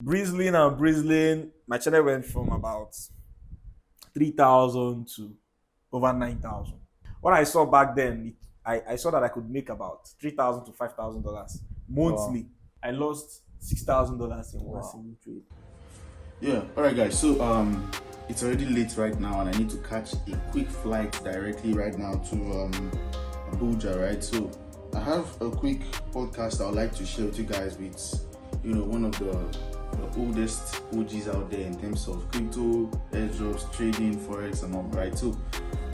Brizzling, my channel went from about 3,000 to over 9,000. What I saw back then, I saw that I could make about $3,000 to $5,000 Wow. monthly. I lost $6,000 in one Wow. single trade. Yeah, all right, guys. So it's already late right now, and I need to catch a quick flight directly right now to Abuja, right? So I have a quick podcast I would like to share with you guys with, one of the oldest OGs out there in terms of crypto, airdrops, trading, forex, and all, right? So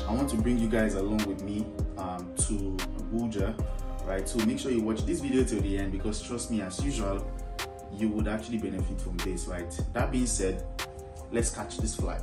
I want to bring you guys along with me to Abuja, right? So make sure you watch this video till the end, because trust me, as usual, you would actually benefit from this, right? That being said, let's catch this flight.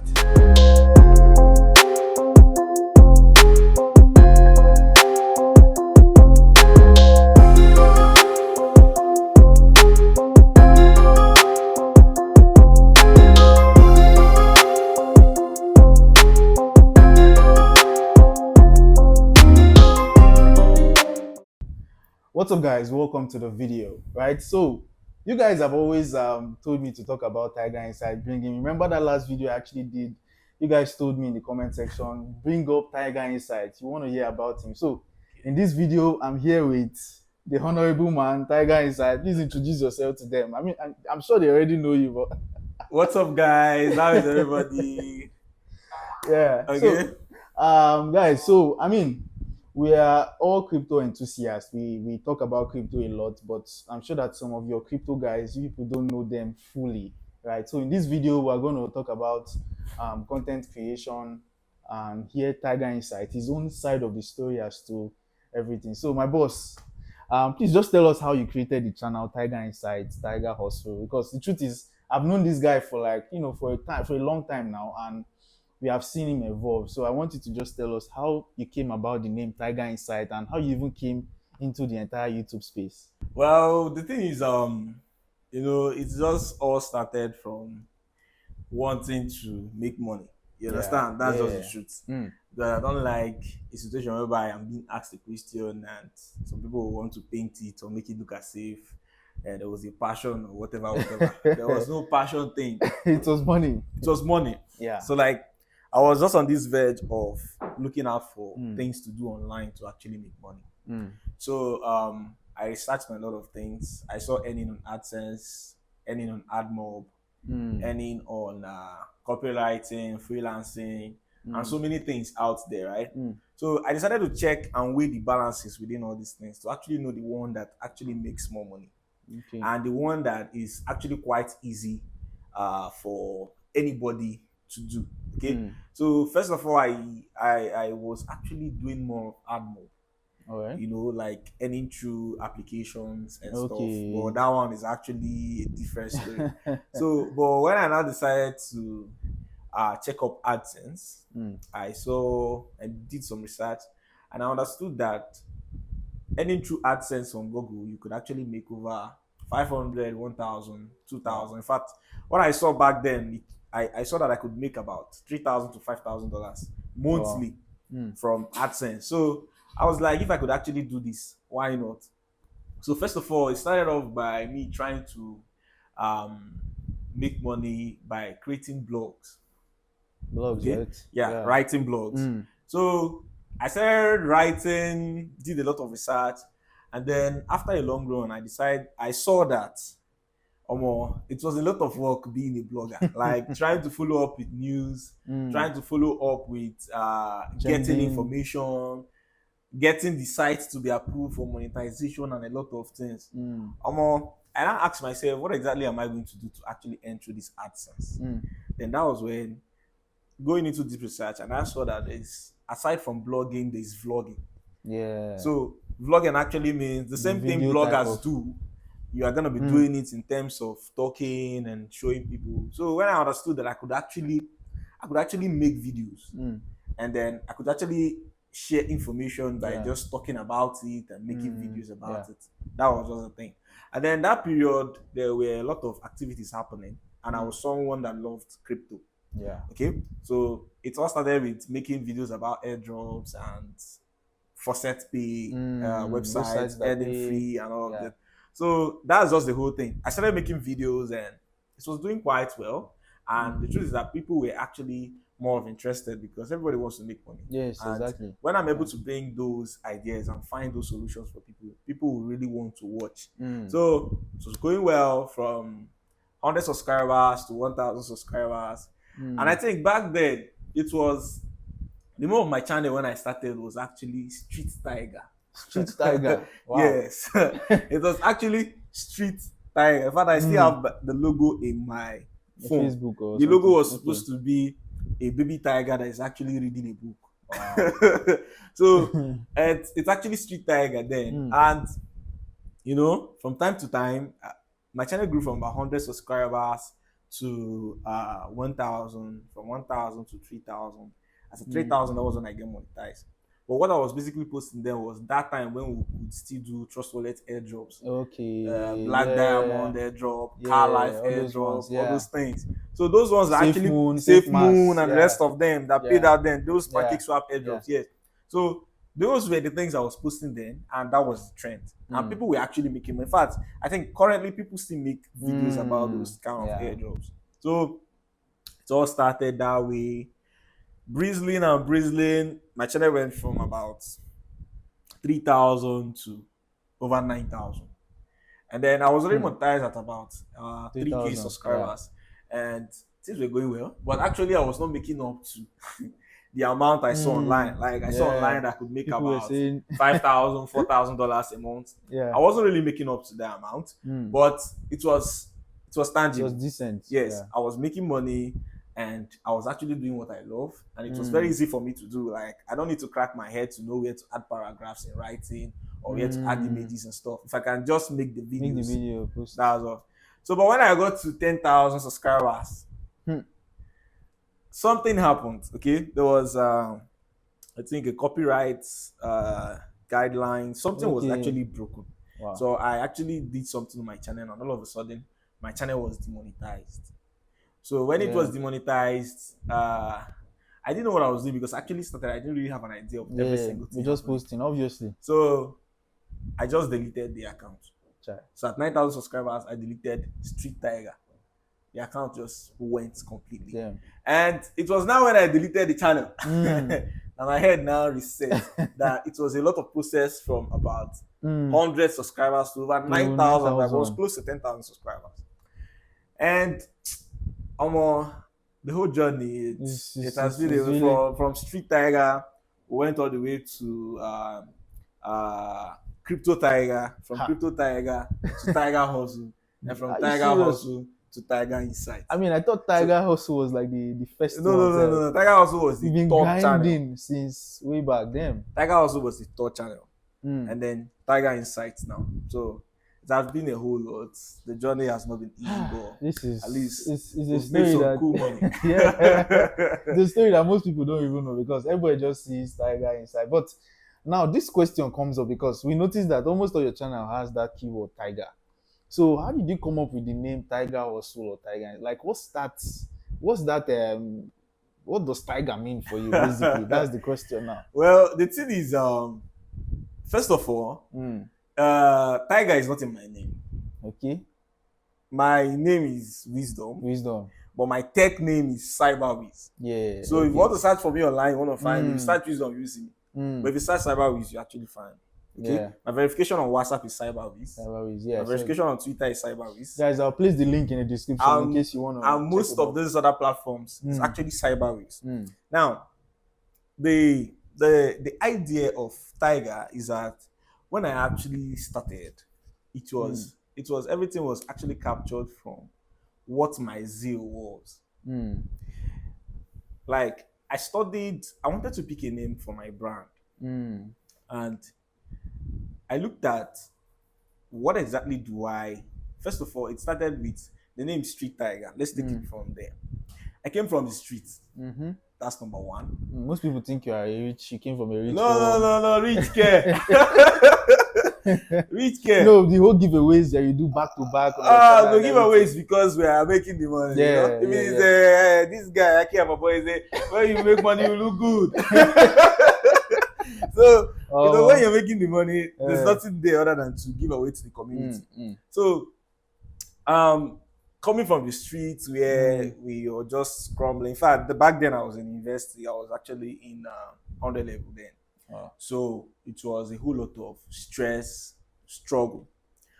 What's up, guys? Welcome to the video, right? So you guys have always told me to talk about Tiger Inside bringing. Remember that last video I actually did? You guys told me in the comment section, bring up Tiger Inside. You want to hear about him. So in this video, I'm here with the honorable man, Tiger Inside. Please introduce yourself to them. I mean, I'm sure they already know you, but What's up, guys? How is everybody? yeah. Okay. So, guys, so I mean, we are all crypto enthusiasts. We talk about crypto a lot, but I'm sure that some of your crypto guys, you people don't know them fully, right? So in this video, we're going to talk about content creation and hear Tiger Insight, his own side of the story as to everything. So my boss, please just tell us how you created the channel Tiger Insight, Tiger Hustle, because the truth is, I've known this guy for for a long time now, and we have seen him evolve. So I want you to just tell us how you came about the name Tiger Insight and how you even came into the entire YouTube space. Well, the thing is, it just all started from wanting to make money. You Yeah, understand? That's just the yeah. truth. Mm. That I don't like a situation whereby I'm being asked a question and some people will want to paint it or make it look as if there was a passion or whatever. There was no passion thing. It was money. It was money. Yeah. So like I was just on this verge of looking out for Mm. things to do online to actually make money. Mm. So I researched on a lot of things. I saw earning on AdSense, earning on AdMob, Mm. earning on copywriting, freelancing, and so many things out there, right? Mm. So I decided to check and weigh the balances within all these things to actually know the one that actually makes more money Okay. and the one that is actually quite easy for anybody to do. Okay. Mm. So first of all, I was actually doing more of AdMob, All right. like earning through applications and Okay. stuff. But that one is actually a different story. So, but when I now decided to check up AdSense, Mm. I did some research, and I understood that earning through AdSense on Google, you could actually make over 500, 1,000, 2,000. In fact, what I saw back then, I saw that I could make about $3,000 to $5,000 monthly Mm. from AdSense. So I was like, if I could actually do this, why not? So first of all, it started off by me trying to um, make money by creating blogs. Blogs, Okay, right? yeah, writing blogs. Mm. So I started writing, did a lot of research, and then after a long run, I saw that it was a lot of work being a blogger, like trying to follow up with news, Mm. trying to follow up with getting Trending. information, getting the site to be approved for monetization and a lot of things. Mm. I now asked myself, what exactly am I going to do to actually enter this AdSense? Mm. Then that was when going into deep research, and I saw that there's, aside from blogging, there's vlogging. Yeah. So vlogging actually means the same thing video type bloggers of- do. You are gonna be doing it in terms of talking and showing people. So when I understood that I could actually make videos, and then I could actually share information by just talking about it and making videos about it. That was just the thing. And then that period, there were a lot of activities happening, and I was someone that loved crypto. Yeah. Okay, so it all started with making videos about airdrops and faucet pay, websites, that earning pay. free and all of Yeah. that. So that's just the whole thing. I started making videos and was doing quite well. And the truth is that people were actually more of interested because everybody wants to make money. Yes, And exactly. when I'm able to bring those ideas and find those solutions for people, people will really want to watch. So it was going well from 100 subscribers to 1,000 subscribers. And I think back then, it was the name of my channel when I started was actually Street Tiger. Street Tiger. Wow. Yes. It was actually Street Tiger. In fact, I still have the logo in my phone. Facebook or the logo something. was supposed to be a baby tiger that is actually reading a book. Wow. So it's actually Street Tiger then. And you know, from time to time, my channel grew from 100 subscribers to 1,000, from 1,000 to 3,000. As a 3,000, that was when I get monetized. But what I was basically posting then was that time when we could still do Trust Wallet airdrops. Okay. Black Diamond airdrop, Car Life airdrop, all those things. So those ones are actually Safe Moon and the rest of them that paid out then. Those pancake swap airdrops, yes. So those were the things I was posting then, and that was the trend. And people were actually making money. In fact, I think currently people still make videos about those kind of airdrops. So it all started that way. Brizzling. My channel went from about 3,000 to over 9,000. And then I was already monetized at about 3K subscribers. And things were going well. But actually, I was not making up to the amount I saw online. Like I saw online that I could make people about $5,000, $4,000 a month. I wasn't really making up to that amount, but it was tangible. It was decent. Yes, I was making money and I was actually doing what I love, and it was very easy for me to do. Like I don't need to crack my head to know where to add paragraphs in writing or where to add images and stuff. If I can just make the videos, that's all. So, but when I got to 10,000 subscribers, something happened. Okay, there was I think a copyright guideline. Something was actually broken. Wow. So I actually did something on my channel, and all of a sudden my channel was demonetized. So when it was demonetized, I didn't know what I was doing because I actually started. I didn't really have an idea of every single thing. You're just posting, obviously. So I just deleted the account. So at 9,000 subscribers, I deleted Street Tiger. The account just went completely. And it was now when I deleted the channel and my head now reset that it was a lot of process from about 100 subscribers to over 9,000. I was close to 10,000 subscribers. And the whole journey, it has been really... from Street Tiger, we went all the way to Crypto Tiger, from Crypto Tiger to Tiger Hustle, and from Tiger Hustle to Tiger Insight. I mean, I thought Tiger Hustle was like the first one. No. Tiger Hustle was the top channel. Since way back then. Tiger Hustle was the top channel. And then Tiger Insight now. So it has been a whole lot. The journey has not been easy, but this is, at least it's a story that cool money. The story that most people don't even know because everybody just sees Tiger Insight. But now this question comes up because we noticed that almost all your channel has that keyword Tiger. So how did you come up with the name Tiger Hustle or Tiger? Like what does Tiger mean for you basically? That's the question now. Well, the thing is, first of all, Tiger is not in my name. Okay. My name is Wisdom. But my tech name is Cyberwiz. Yeah. So if you want to search for me online, you want to find me, you search Wisdom, you see me. But if you search Cyberwiz, you actually find me. Okay. My verification on WhatsApp is Cyberwiz. My verification on Twitter is Cyberwiz. Guys, I'll place the link in the description in case you want to. And most of those other platforms is actually Cyberwiz. Now, the idea of Tiger is that when I actually started, it was everything was actually captured from what my zeal was. Like I wanted to pick a name for my brand. And I looked at what exactly first of all, it started with the name Street Tiger. Let's take it from there. I came from the streets. That's number one. Most people think you came from a rich No, rich care. Rich care. No, the whole giveaways that you do back to back. No giveaways because we are making the money. It means this guy, I care about boys, when you make money, you look good. So, when you're making the money, there's nothing there other than to give away to the community. So, coming from the streets where we were just scrambling. In fact, back then I was in university. I was actually in 100 level then. So it was a whole lot of stress, struggle.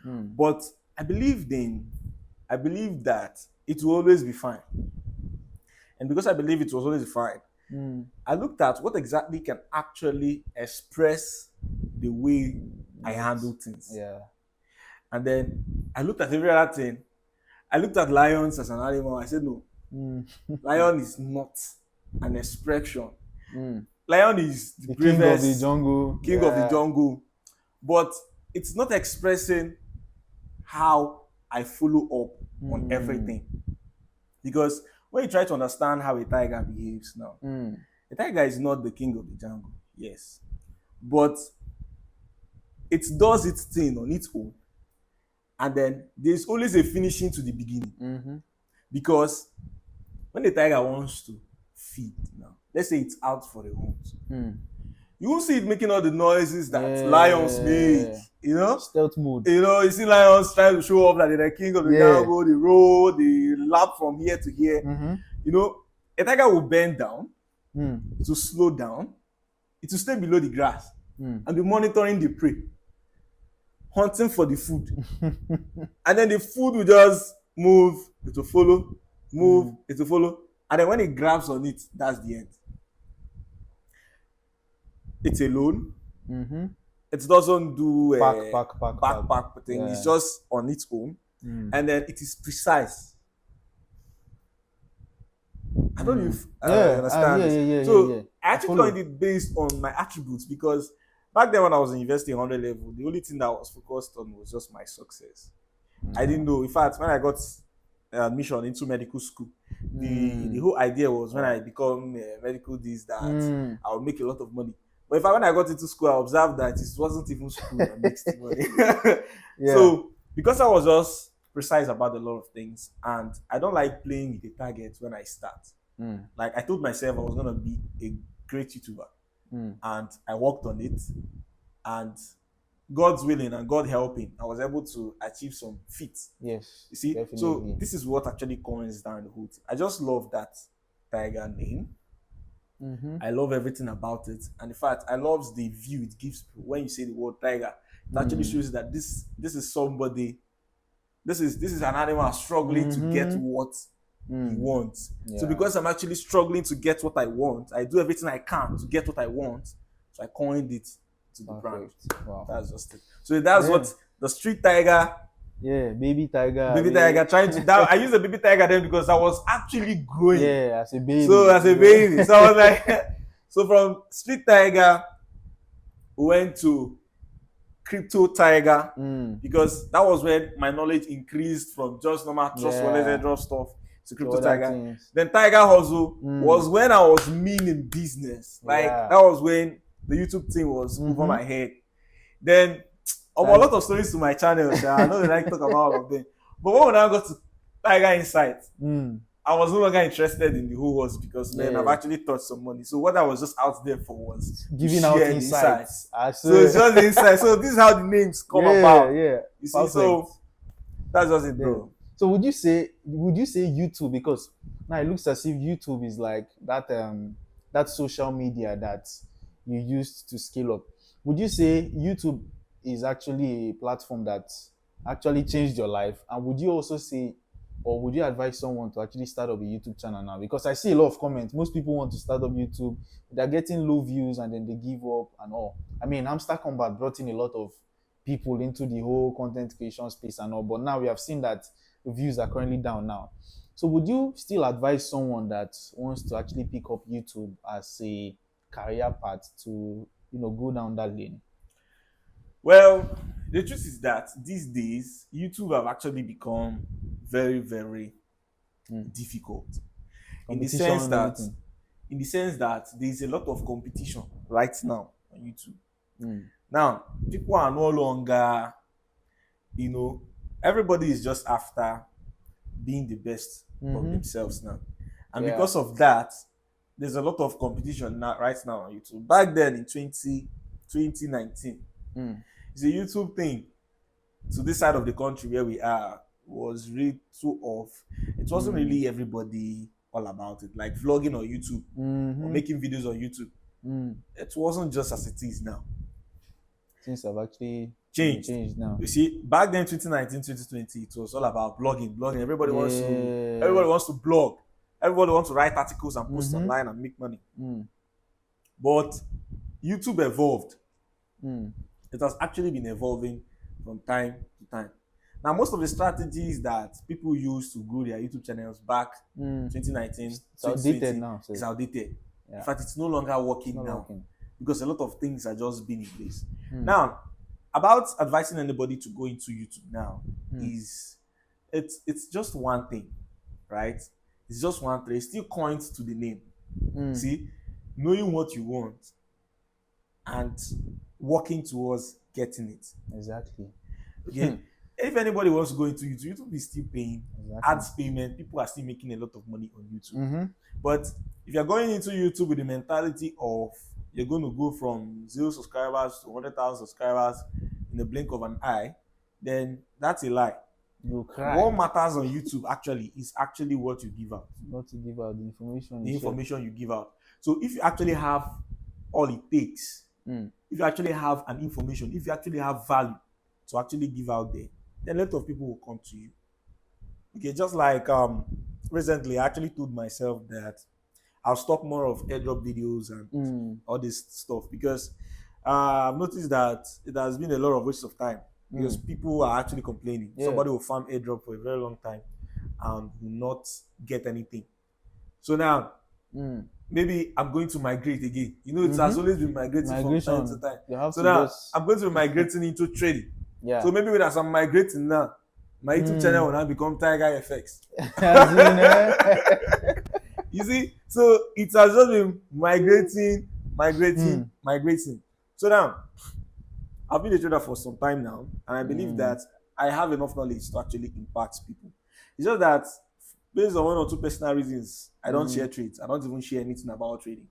But I believe that it will always be fine. And because I believe it was always fine, I looked at what exactly can actually express the way I handle things. Yeah. And then I looked at every other thing. I looked at lions as an animal. I said, no, lion is not an expression. Lion is the king of the jungle. King of the jungle. But it's not expressing how I follow up on everything. Because when you try to understand how a tiger behaves now, a tiger is not the king of the jungle, yes. But it does its thing on its own. And then there's always a finishing to the beginning. Because when the tiger wants to feed now, let's say it's out for a hunt, you won't see it making all the noises that lions make, you know? Stealth mode. You know, you see lions trying to show off that they're the king of the jungle, they roll, they lap from here to here. You know, a tiger will bend down, it will slow down, it will stay below the grass, and be monitoring the prey, hunting for the food. And then the food will just move, it will follow, move, it will follow. And then when it grabs on it, that's the end. It's alone. It doesn't do backpack thing. It's just on its own. And then it is precise. I don't know if I understand. I actually coined it based on my attributes, because back then when I was in university 100 level, the only thing that I was focused on was just my success. I didn't know. In fact, when I got admission into medical school, the whole idea was when I become medical this, that I would make a lot of money. But when I got into school, I observed that it wasn't even school that makes the money. So because I was just precise about a lot of things, and I don't like playing with the target when I start. Like I told myself I was gonna be a great YouTuber, and I worked on it, and God's willing and God helping, I was able to achieve some feats. Yes. You see, definitely. So this is what actually comes down the whole thing. I just love that tiger name. I love everything about it, and in fact, I love the view it gives people. When you say the word tiger, it actually shows that this is somebody. This is an animal struggling to get what he wants. So because I'm actually struggling to get what I want, I do everything I can to get what I want. So I coined it to the brand. Wow. That's just it. So that's what the street tiger. Baby tiger. Baby tiger trying to. I used the baby tiger then because I was actually growing. As a baby. So as a baby, so I was like, so from street tiger, we went to crypto tiger, because that was when my knowledge increased from just normal trust wallet airdrop stuff to crypto tiger. Things. Then tiger hustle was when I was mean in business. Like that was when the YouTube thing was over my head. Then a lot of stories to my channel. I know they like to talk about all of them. But when I got to Tiger Insight, I was no longer interested in the whole hustle, because then I've actually touched some money. So what I was just out there for was giving out insights. So it's just the insight. So this is how the names come about. You see, perfect. So that's just it, bro. So would you say YouTube, because now it looks as if YouTube is like that social media that you used to scale up. Would you say YouTube is actually a platform that actually changed your life? And would you also say, or would you advise someone to actually start up a YouTube channel now? Because I see a lot of comments. Most people want to start up YouTube. They're getting low views and then they give up and all. I mean, Hamster Combat brought in a lot of people into the whole content creation space and all. But now we have seen that the views are currently down now. So would you still advise someone that wants to actually pick up YouTube as a career path to, go down that lane? Well, the truth is that these days, YouTube have actually become very, very difficult. In the sense that there's a lot of competition right now on YouTube. Now, people are no longer, everybody is just after being the best of themselves now. And because of that, there's a lot of competition right now on YouTube. Back then in 2019, it's a YouTube thing. To this side of the country where we are, was really too off. It wasn't really everybody all about it, like vlogging on YouTube or making videos on YouTube. It wasn't just as it is now. Things have actually Changed now. You see, back then, 2019, 2020, it was all about blogging. Everybody wants to blog. Everybody wants to write articles and post online and make money. But YouTube evolved. It has actually been evolving from time to time. Now, most of the strategies that people used to grow their YouTube channels back 2019, it's outdated now. So it's outdated. Yeah. In fact, it's no longer working now because a lot of things are just being in place. Now, about advising anybody to go into YouTube now is it's just one thing, right? It's just one thing. It still points to the name. See, knowing what you want and working towards getting it. Exactly. Okay. If anybody wants to go into YouTube, YouTube is still paying ads payment. People are still making a lot of money on YouTube. But if you're going into YouTube with the mentality of you're going to go from 0 subscribers to 100,000 subscribers in the blink of an eye, then that's a lie. You cry. What matters on YouTube actually is actually what you give out. Not to give out the information. The information you give out. So if you actually have all it takes, if you actually have an information, if you actually have value to actually give out there, then a lot of people will come to you. Okay, just like recently, I actually told myself that I'll stop more of airdrop videos and all this stuff because I've noticed that it has been a lot of waste of time because people are actually complaining. Yeah. Somebody will farm airdrop for a very long time and will not get anything. So now, maybe I'm going to migrate again. You know, it has always been migrating from time to time. So now, I'm going to be migrating into trading. Yeah. So maybe as I'm migrating now, my YouTube channel will now become Tiger FX. You see, so it has just been migrating. So now, I've been a trader for some time now, and I believe that I have enough knowledge to actually impact people. It's just that based on one or two personal reasons, I don't share trades. I don't even share anything about trading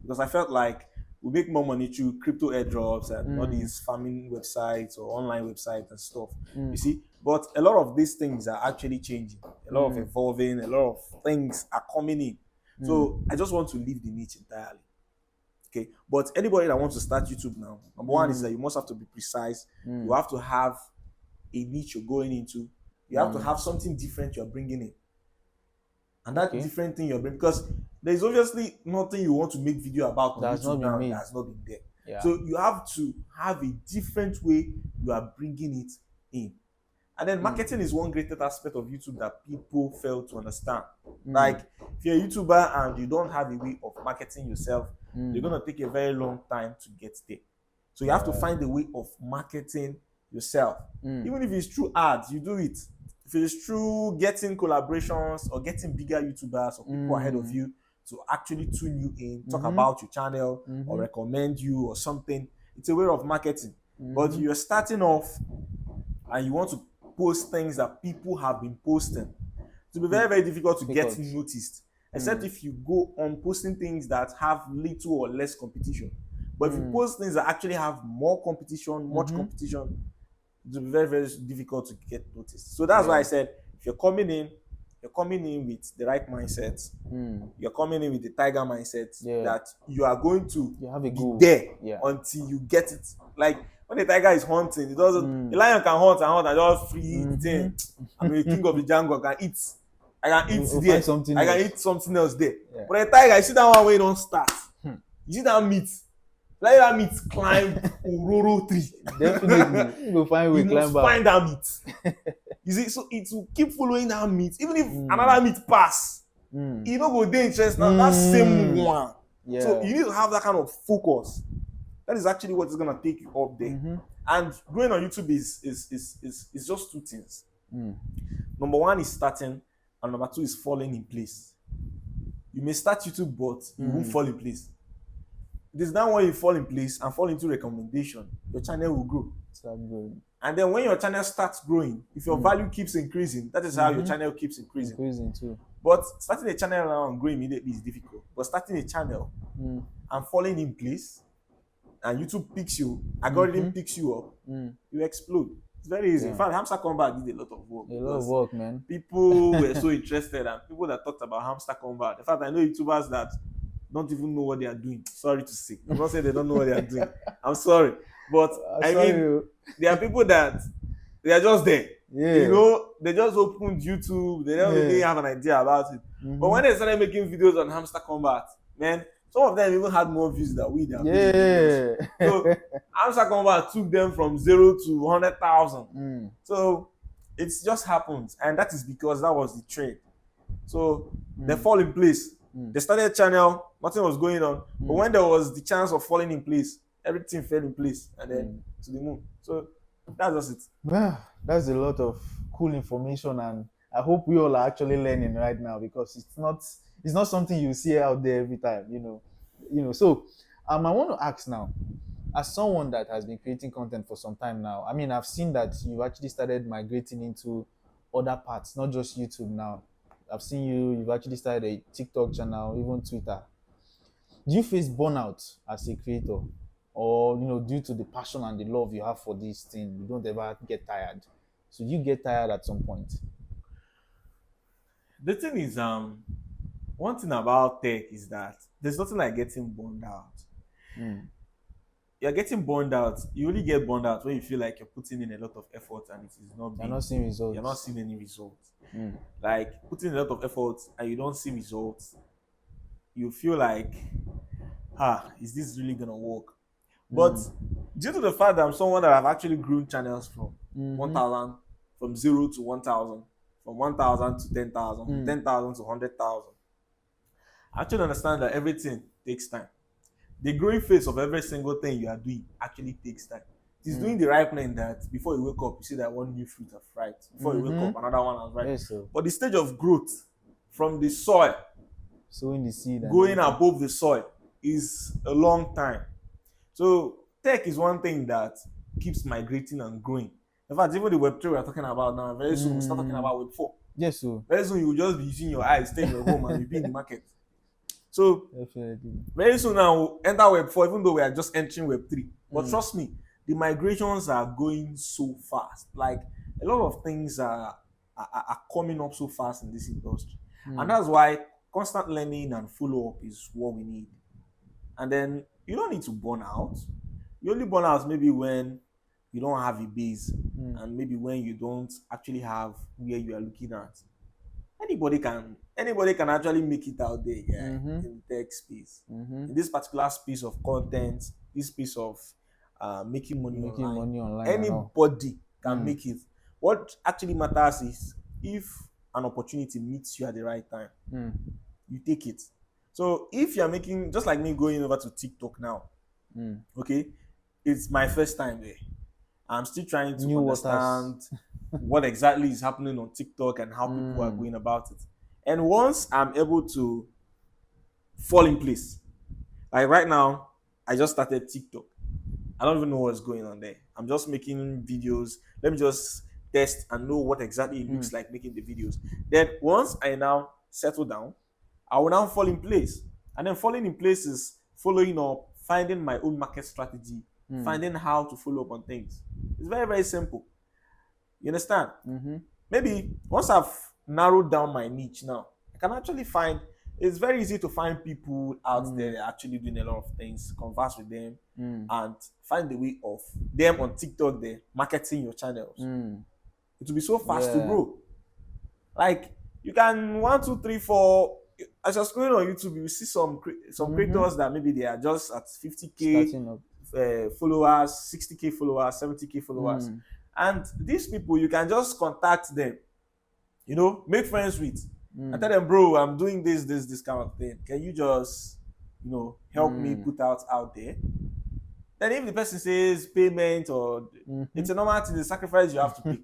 because I felt like we make more money through crypto airdrops and all these farming websites or online websites and stuff. You see, but a lot of these things are actually changing. A lot of evolving. A lot of things are coming in. So I just want to leave the niche entirely. Okay, but anybody that wants to start YouTube now, number one is that you must have to be precise. You have to have a niche you're going into. You have to have something different you're bringing in. And that different thing you're bringing, because there's obviously nothing you want to make video about on YouTube now that has not been there. Yeah. So you have to have a different way you are bringing it in. And then marketing is one great aspect of YouTube that people fail to understand. Like, if you're a YouTuber and you don't have a way of marketing yourself, you're going to take a very long time to get there. So you have to find a way of marketing yourself. Even if it's through ads, you do it. If it's through getting collaborations or getting bigger YouTubers or people ahead of you to actually tune you in, talk about your channel or recommend you or something, it's a way of marketing. But you're starting off and you want to post things that people have been posting. It will be very, very difficult to get noticed, except if you go on posting things that have little or less competition. But if you post things that actually have more competition, much competition, it will be very, very difficult to get noticed. So that's why I said, if you're coming in with the right mindset. You're coming in with the tiger mindset that you are going to be there until you get it. Like, when the tiger is hunting, it doesn't. The lion can hunt and just free the thing. I'm a king of the jungle. I can eat there. I can eat something else there. Yeah. But the tiger, you see that one where you don't start. You see that meat. Let that meat climb Ororo tree. Definitely, you will find way climb. You must find that meat. You see, so it will keep following that meat, even if another meat pass. You don't go there interest now. That same one. Yeah. So you need to have that kind of focus. That is actually what is gonna take you up there. And growing on YouTube is just two things. Number one is starting, and number two is falling in place. You may start YouTube, but you won't fall in place. It is now when you fall in place and fall into recommendation, your channel will grow. Start growing. And then when your channel starts growing, if your value keeps increasing, that is how your channel keeps increasing. Increasing too. But starting a channel now and growing immediately is difficult. But starting a channel and falling in place, and YouTube picks you, algorithm picks you up, you explode. It's very easy. In Yeah. fact, Hamster Combat did a lot of work A lot of because work, man. people were so interested, and people that talked about Hamster Combat. In fact, I know YouTubers that don't even know what they are doing. Sorry to say. I'm not saying they don't know what they are doing. I'm sorry. But I Sorry, mean, you. there are people that they are just there. Yeah. You know, they just opened YouTube. They don't really Yeah. have an idea about it. Mhm. But when they started making videos on Hamster Combat, man, some of them even had more views than we did. Yeah. So Hamster Combat took them from 0 to 100,000. Mm. So it just happens, and that is because that was the trend. So they fall in place. They started a channel, nothing was going on. But when there was the chance of falling in place, everything fell in place, and then to the moon. So that's just it. Well, that's a lot of cool information, and I hope we all are actually learning right now, because it's not something you see out there every time, So I want to ask now, as someone that has been creating content for some time now, I mean, I've seen that you've actually started migrating into other parts, not just YouTube now. I've seen you've actually started a TikTok channel, even Twitter. Do you face burnout as a creator? Or, due to the passion and the love you have for this thing, you don't ever get tired? So you get tired at some point? The thing is, one thing about tech is that there's nothing like getting burned out. You're getting burned out. You only get burned out when you feel like you're putting in a lot of effort and it is not You're not seeing results. You're not seeing any results. Like putting in a lot of effort and you don't see results, you feel like, is this really gonna work? But due to the fact that I'm someone that I've actually grown channels from 1,000, from 0 to 1,000, from 1,000 to 10,000, from 10,000 to 100,000, I actually understand that everything takes time. The growing phase of every single thing you are doing actually takes time. It is doing the ripening that before you wake up, you see that one new fruit has ripe. Before you wake up, another one has ripe. Yes, sir. But the stage of growth from the soil, sowing the seed, going above the soil, is a long time. So tech is one thing that keeps migrating and growing. In fact, even the Web3 we're talking about now, very soon we'll start talking about Web4. Yes, sir. Very soon you will just be using your eyes, stay in your home, and you'll be in the market. So Definitely. very soon now we'll enter Web4, even though we are just entering Web3. But trust me, the migrations are going so fast. Like a lot of things are coming up so fast in this industry. And that's why constant learning and follow-up is what we need. And then you don't need to burn out. You only burn out maybe when you don't have a base and maybe when you don't actually have where you are looking at. Anybody can actually make it out there, in the tech space. In this particular space of content, this space of making money online, anybody can make it. What actually matters is if an opportunity meets you at the right time, you take it. So if you're making, just like me going over to TikTok now, okay, it's my first time there. I'm still trying to understand what exactly is happening on TikTok and how people are going about it. And once I'm able to fall in place, like right now, I just started TikTok. I don't even know what's going on there. I'm just making videos. Let me just test and know what exactly it looks like making the videos. Then once I now settle down, I will now fall in place. And then falling in place is following up, finding my own market strategy, finding how to follow up on things. It's very, very simple. You understand? Maybe once I've narrowed down my niche now, I can actually find, it's very easy to find people out there actually doing a lot of things, converse with them, and find the way of them on TikTok there, marketing your channels. It will be so fast to grow. Like, you can 1, 2, 3, 4, as you're scrolling on YouTube, you see some creators that maybe they are just at 50K followers, 60K followers, 70K followers. And these people, you can just contact them, make friends with, and tell them, bro, I'm doing this kind of thing. Can you just, help me put out there? Then if the person says payment or it's a normal thing, the sacrifice you have to pay.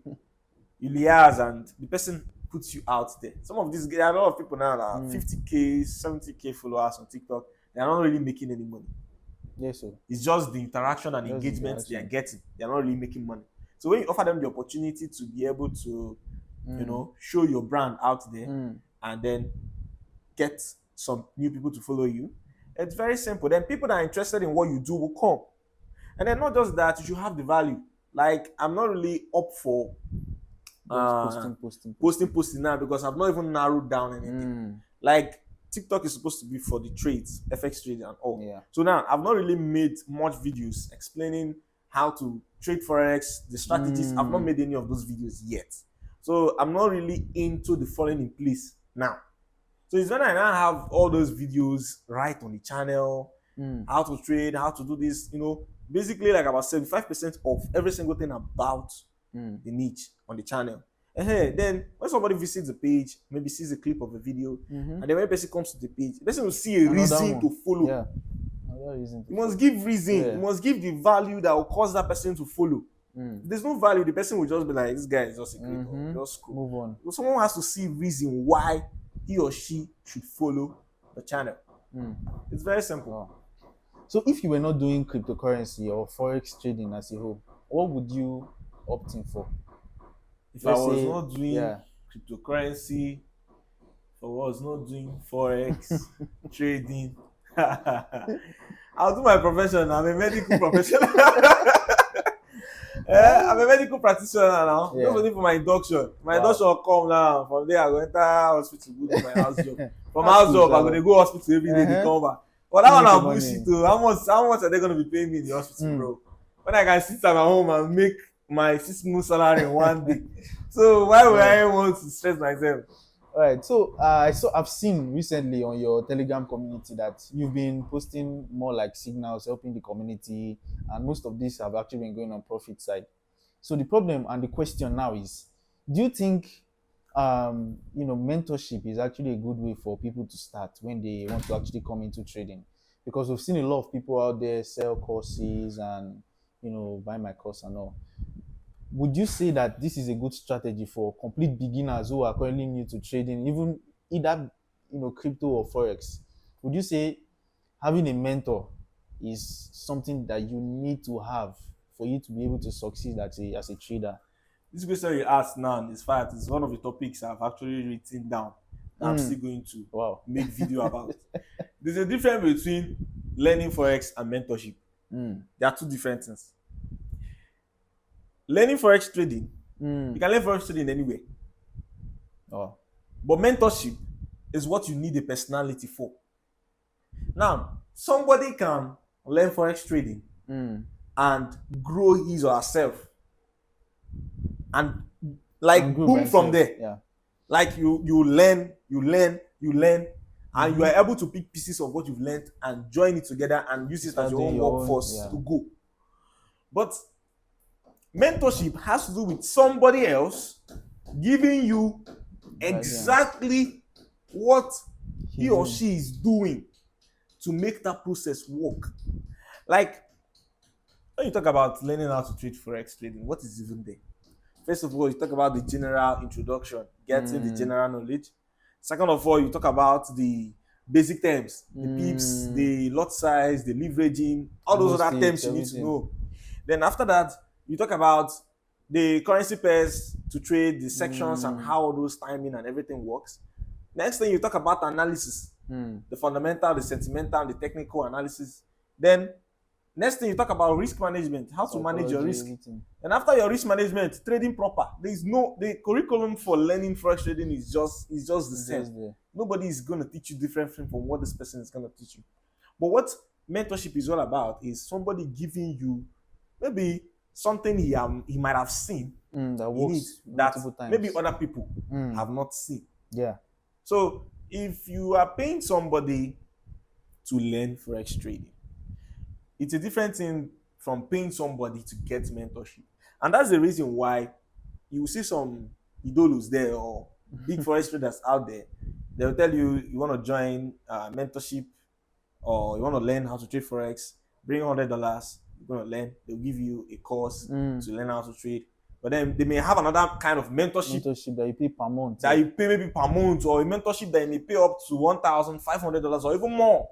You liaise and the person puts you out there. Some of these, there are a lot of people now that are 50K, 70K followers on TikTok. They're not really making any money. Yes, sir. It's just the interaction and engagement they are getting. They're not really making money. So when you offer them the opportunity to be able to, show your brand out there and then get some new people to follow you, it's very simple. Then people that are interested in what you do will come. And then not just that, you should have the value. Like I'm not really up for posting now because I've not even narrowed down anything. Like TikTok is supposed to be for the trades, FX trading and all. Yeah. So now I've not really made much videos explaining how to trade Forex, the strategies. I've not made any of those videos yet. So I'm not really into the falling in place now. So it's when I now have all those videos right on the channel, how to trade, how to do this, you know, basically like about 75% of every single thing about the niche on the channel. And then when somebody visits the page, maybe sees a clip of a video, and then when a person comes to the page, the person will see a reason to follow. Yeah. You must give reason. Yeah. You must give the value that will cause that person to follow. If there's no value, the person will just be like, this guy is just a creator. Just scroll. Move on. So someone has to see reason why he or she should follow the channel. It's very simple. Wow. So if you were not doing cryptocurrency or Forex trading as a whole, what would you opt in for? If I was not doing cryptocurrency, if I was not doing Forex trading, I'll do my profession. I'm a medical professional. I'm a medical practitioner now. Just waiting for my induction. My induction will come now. From there, I go enter hospital, go to my house job. From house job, I'm gonna go hospital every day. They come back. But that one I'm bullshit too. How much are they gonna be paying me in the hospital, bro? When I can sit at my home and make my 6 months salary in one day. So why would I want to stress myself? All right. So I've seen recently on your Telegram community that you've been posting more like signals, helping the community, and most of these have actually been going on profit side. So the problem and the question now is, do you think mentorship is actually a good way for people to start when they want to actually come into trading? Because we've seen a lot of people out there sell courses and buy my course and all. Would you say that this is a good strategy for complete beginners who are currently new to trading, even either crypto or Forex? Would you say having a mentor is something that you need to have for you to be able to succeed as a trader? This question you asked now is fact. It's one of the topics I've actually written down. I'm still going to make video about. There's a difference between learning Forex and mentorship. They are two different things. Learning Forex trading, you can learn Forex trading anywhere. But mentorship is what you need a personality for. Now, somebody can learn Forex trading and grow his or herself. And boom from there. Yeah. Like you learn, and you are able to pick pieces of what you've learned and join it together and use it as your own workforce to go. But mentorship has to do with somebody else giving you exactly what he or she is doing to make that process work. Like, when you talk about learning how to trade Forex trading, what is even there? First of all, you talk about the general introduction, getting the general knowledge. Second of all, you talk about the basic terms, the pips, the lot size, the leveraging, all those other terms you need to know. Then after that, you talk about the currency pairs to trade, the sections and how those timing and everything works. Next thing, you talk about analysis, the fundamental, the sentimental, the technical analysis. Then next thing, you talk about risk management, how to manage your risk. And after your risk management, trading proper. The curriculum for learning Forex trading is just the same. Nobody is going to teach you different from what this person is going to teach you. But what mentorship is all about is somebody giving you maybe something he might have seen that works that maybe other people have not seen. Yeah. So if you are paying somebody to learn Forex trading, it's a different thing from paying somebody to get mentorship. And that's the reason why you see some idols there or big Forex traders out there. They'll tell you want to join mentorship or you want to learn how to trade Forex, bring $100, you're going to learn. They'll give you a course to learn how to trade. But then they may have another kind of mentorship that you pay per month. That you pay maybe per month, or a mentorship that you may pay up to $1,500 or even more.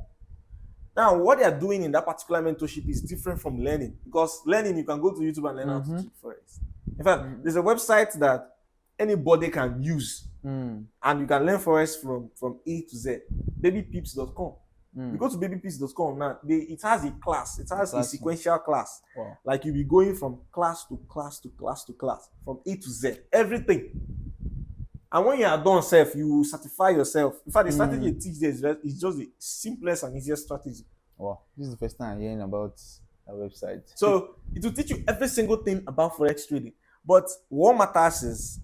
Now, what they are doing in that particular mentorship is different from learning, because learning, you can go to YouTube and learn how to trade Forex. In fact, there's a website that anybody can use, and you can learn Forex from A to Z, babypips.com. You go to babypeace.com now, it has a class. It has a sequential class. Wow. Like you'll be going from class to class to class to class, from A to Z, everything. And when you are done, you certify yourself. In fact, the strategy you teach there is just the simplest and easiest strategy. Wow, this is the first time I'm hearing about a website. So it will teach you every single thing about Forex trading. But what matters is,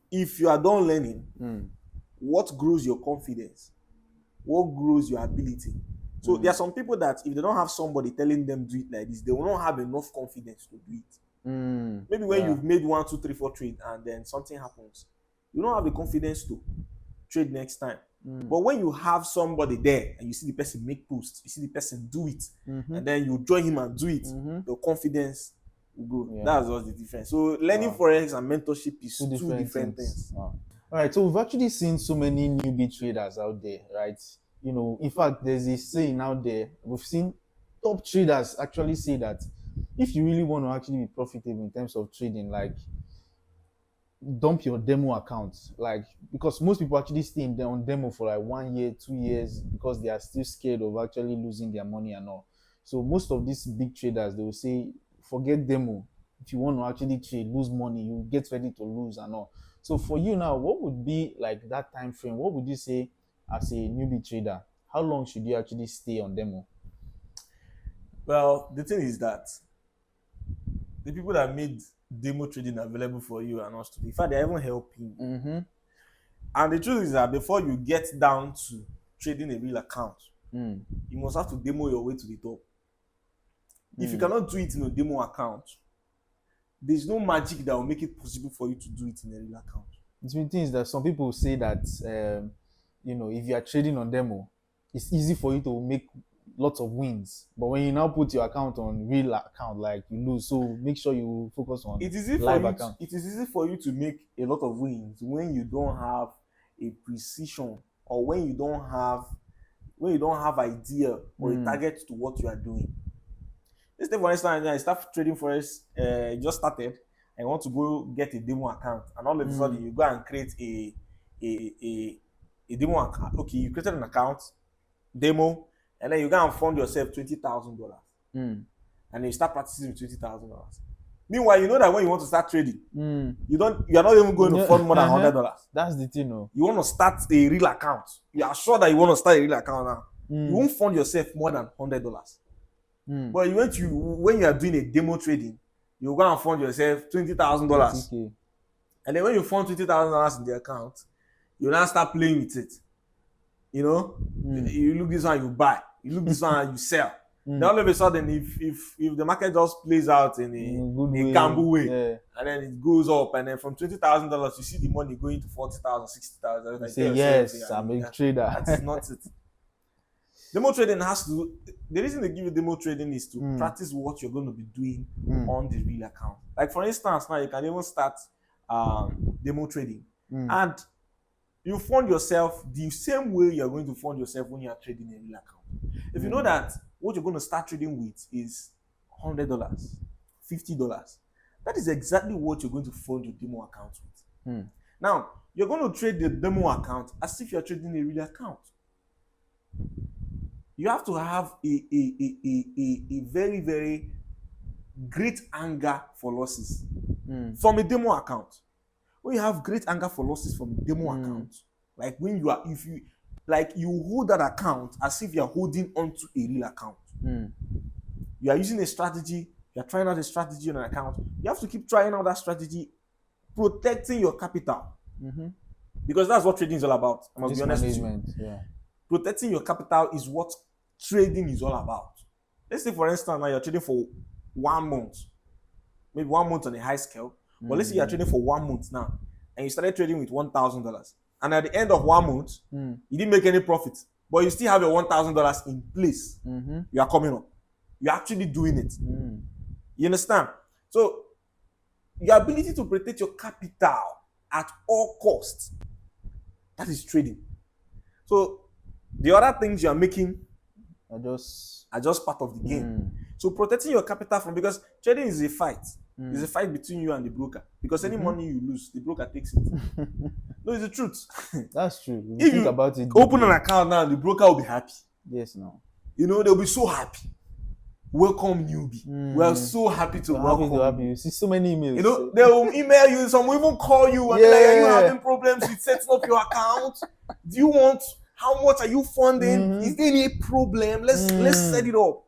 if you are done learning, what grows your confidence? What grows your ability? So there are some people that if they don't have somebody telling them do it like this, they will not have enough confidence to do it. Maybe when you've made 1, 2, 3, 4 trades and then something happens, you don't have the confidence to trade next time. But when you have somebody there and you see the person make posts, you see the person do it, and then you join him and do it, your confidence will go. That's what's the difference. So learning Forex and mentorship is two different things. Wow. All right, so we've actually seen so many newbie traders out there, right? You know, in fact, there's a saying out there. We've seen top traders actually say that if you really want to actually be profitable in terms of trading, like, dump your demo account, like, because most people actually stay on demo for like 1 year, 2 years, because they are still scared of actually losing their money and all. So most of these big traders, they will say, forget demo. If you want to actually trade, lose money, you get ready to lose and all. So for you now, what would be like that time frame? What would you say as a newbie trader? How long should you actually stay on demo? Well, the thing is that the people that made demo trading available for you are not stupid. In fact, they're even helping. And the truth is that before you get down to trading a real account, you must have to demo your way to the top. If you cannot do it in a demo account, there's no magic that will make it possible for you to do it in a real account. The thing is that some people say that, you know, if you are trading on demo, it's easy for you to make lots of wins. But when you now put your account on real account, like, you lose. So make sure you focus on live account. It is easy for you to make a lot of wins when you don't have a precision, or when you don't have idea or a target to what you are doing. Let's say, for instance, I start trading Forex, just started, and want to go get a demo account, and all of a sudden you go and create a demo account. Okay, you created an account, demo, and then you go and fund yourself $20,000, and then you start practicing with $20,000. Meanwhile, you know that when you want to start trading, you are not even going to fund more than $100. That's the thing, no. You want to start a real account. You are sure that you want to start a real account now. You won't fund yourself more than $100. But when you are doing a demo trading, you go and fund yourself $20,000. And then when you fund $20,000 in the account, you now start playing with it. You know, you look this one, you buy. You look this one, you sell. Then all of a sudden, if the market just plays out in a gamble way, and then it goes up, and then from $20,000, you see the money going to $40,000, $60,000. You say, yes, I'm a trader. That's not it. Demo trading the reason they give you demo trading is to practice what you're going to be doing on the real account. Like, for instance, now you can even start demo trading, and you fund yourself the same way you're going to fund yourself when you are trading a real account. If you know that what you're going to start trading with is $100, $50, that is exactly what you're going to fund your demo account with. Now, you're going to trade the demo account as if you're trading a real account. You have to have a very, very great anger for losses from a demo account. When you have great anger for losses from a demo account, like when you hold that account as if you're holding onto a real account. You are using a strategy, you're trying out a strategy on an account. You have to keep trying out that strategy, protecting your capital. Because that's what trading is all about. I must be honest with you. Protecting your capital is what trading is all about. Let's say, for instance, now you're trading for 1 month, maybe 1 month on a high scale. But let's say you're trading for 1 month now, and you started trading with $1,000. And at the end of 1 month, you didn't make any profit, but you still have your $1,000 in place. You are coming up. You're actually doing it. You understand? So, your ability to protect your capital at all costs, that is trading. So, the other things you are making are just part of the game. So protecting your capital because trading is a fight. It's a fight between you and the broker. Because any money you lose, the broker takes it. No, it's the truth. That's true. If you think about it, open an account now, the broker will be happy. Yes, no. They'll be so happy. Welcome newbie. We are so happy to welcome you. You see so many emails. They will email you, some will even call you and be like, are you having problems with setting up your account? Do you want, how much are you funding? Is there any problem? Let's set it up.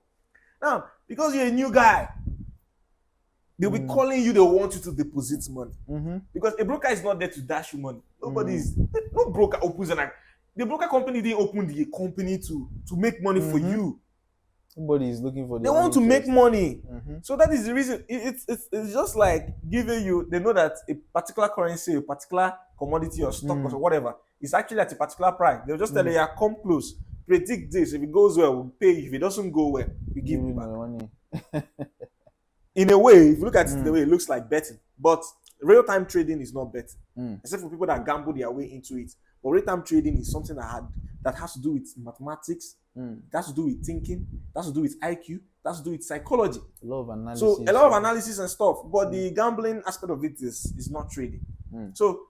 Now, because you're a new guy, they'll be calling you, they'll want you to deposit money. Because a broker is not there to dash you money. No broker opens the broker company didn't open the company to make money for you. Somebody is looking for. They want to make money, so that is the reason. It's just like giving you. They know that a particular currency, a particular commodity or stock or whatever is actually at a particular price. They'll just tell you, come close, predict this. If it goes well, we'll pay you. If it doesn't go well, we give you back money. In a way, if you look at it the way, it looks like betting, but real-time trading is not betting, except for people that gamble their way into it. But real-time trading is something that has to do with mathematics. It has to do with thinking. It has to do with IQ. It has to do with psychology. A lot of analysis. So a lot of analysis and stuff. But the gambling aspect of it is not trading. So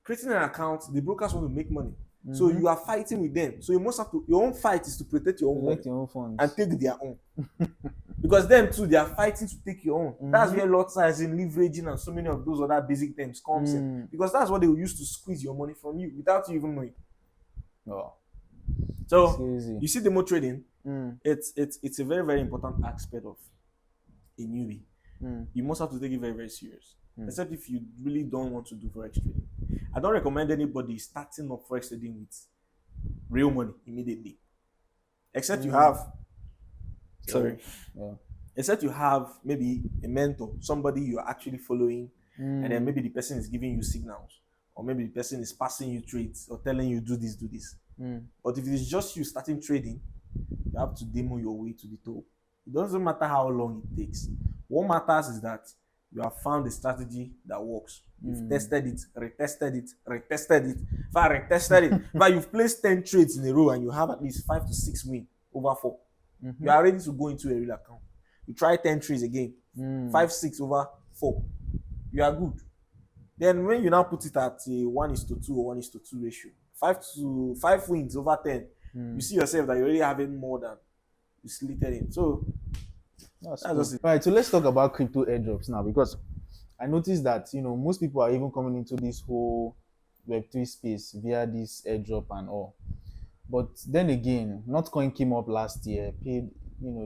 creating an account, the brokers want to make money. So you are fighting with them. So you must have to. Your own fight is to protect your own money and take their own. Because them too, they are fighting to take your own. That's where lot size in leveraging and so many of those other basic terms comes in. Because that's what they will use to squeeze your money from you without you even knowing. Oh. So you see demo trading, it's a very, very important aspect of a newbie. You must have to take it very, very serious. Except if you really don't want to do Forex trading. I don't recommend anybody starting up Forex trading with real money immediately. Except you have except you have maybe a mentor, somebody you're actually following, and then maybe the person is giving you signals, or maybe the person is passing you trades or telling you do this. But if it's just you starting trading, you have to demo your way to the top. It doesn't matter how long it takes. What matters is that you have found a strategy that works. You've tested it, retested it. If I retested it, but you've placed 10 trades in a row and you have at least 5 to 6 wins over 4. You are ready to go into a real account. You try 10 trades again, 5, 6 over 4. You are good. Then when you now put it at a 1:2 or 1:2 ratio, 5 wins over 10, you see yourself that you're already having more than you slated in. So that's just it. All right, so let's talk about crypto airdrops now, because I noticed that most people are even coming into this whole Web3 space via this airdrop and all. But then again, Notcoin came up last year, paid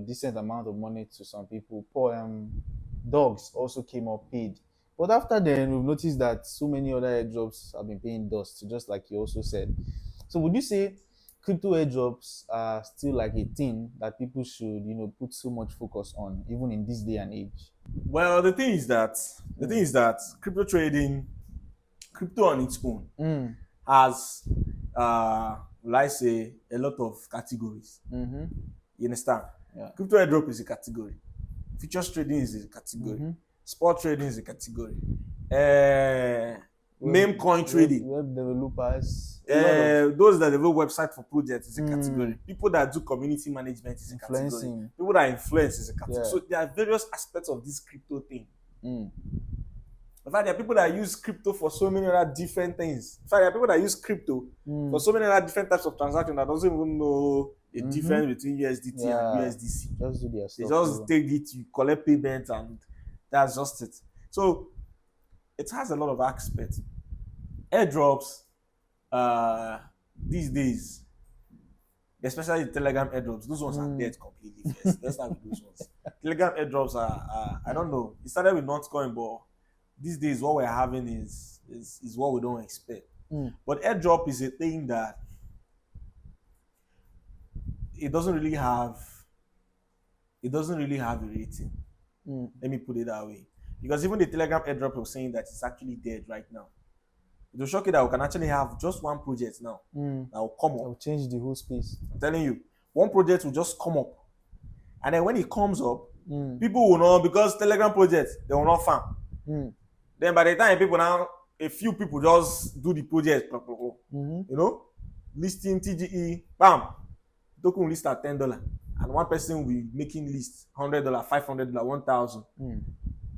decent amount of money to some people. Dogs also came up, paid. But after then, we've noticed that so many other airdrops have been paying dust, just like you also said. So would you say crypto airdrops are still like a thing that people should, put so much focus on, even in this day and age? Well, the thing is that crypto trading, crypto on its own, has, let's say, a lot of categories. You understand? Yeah. Crypto airdrop is a category. Futures trading is a category. Spot trading is a category. Meme coin trading. Web developers. Those that develop website for projects is a category. People that do community management is a category. People that influence is a category. Yeah. So there are various aspects of this crypto thing. In fact, there are people that use crypto for so many other different things. In fact, there are people that use crypto for so many other different types of transactions that doesn't even know the difference between USDT and USDC. Just do their stuff. They just take it, you collect payment, and that's just it. So it has a lot of aspects. Airdrops, these days, especially the Telegram airdrops, those ones are dead completely. First. Let's start with those ones. Telegram airdrops are, I don't know. It started with Notcoin, but these days what we're having is what we don't expect. But airdrop is a thing that it doesn't really have a rating. Let me put it that way. Because even the Telegram airdrop was saying that it's actually dead right now. It will shock you that we can actually have just one project now that will come up. That will change the whole space. I'm telling you, one project will just come up. And then when it comes up, people will know, because Telegram projects, they will not farm. Then by the time a few people just do the project, listing TGE, bam, token will list at $10. And one person will be making list $100, $500, $1,000.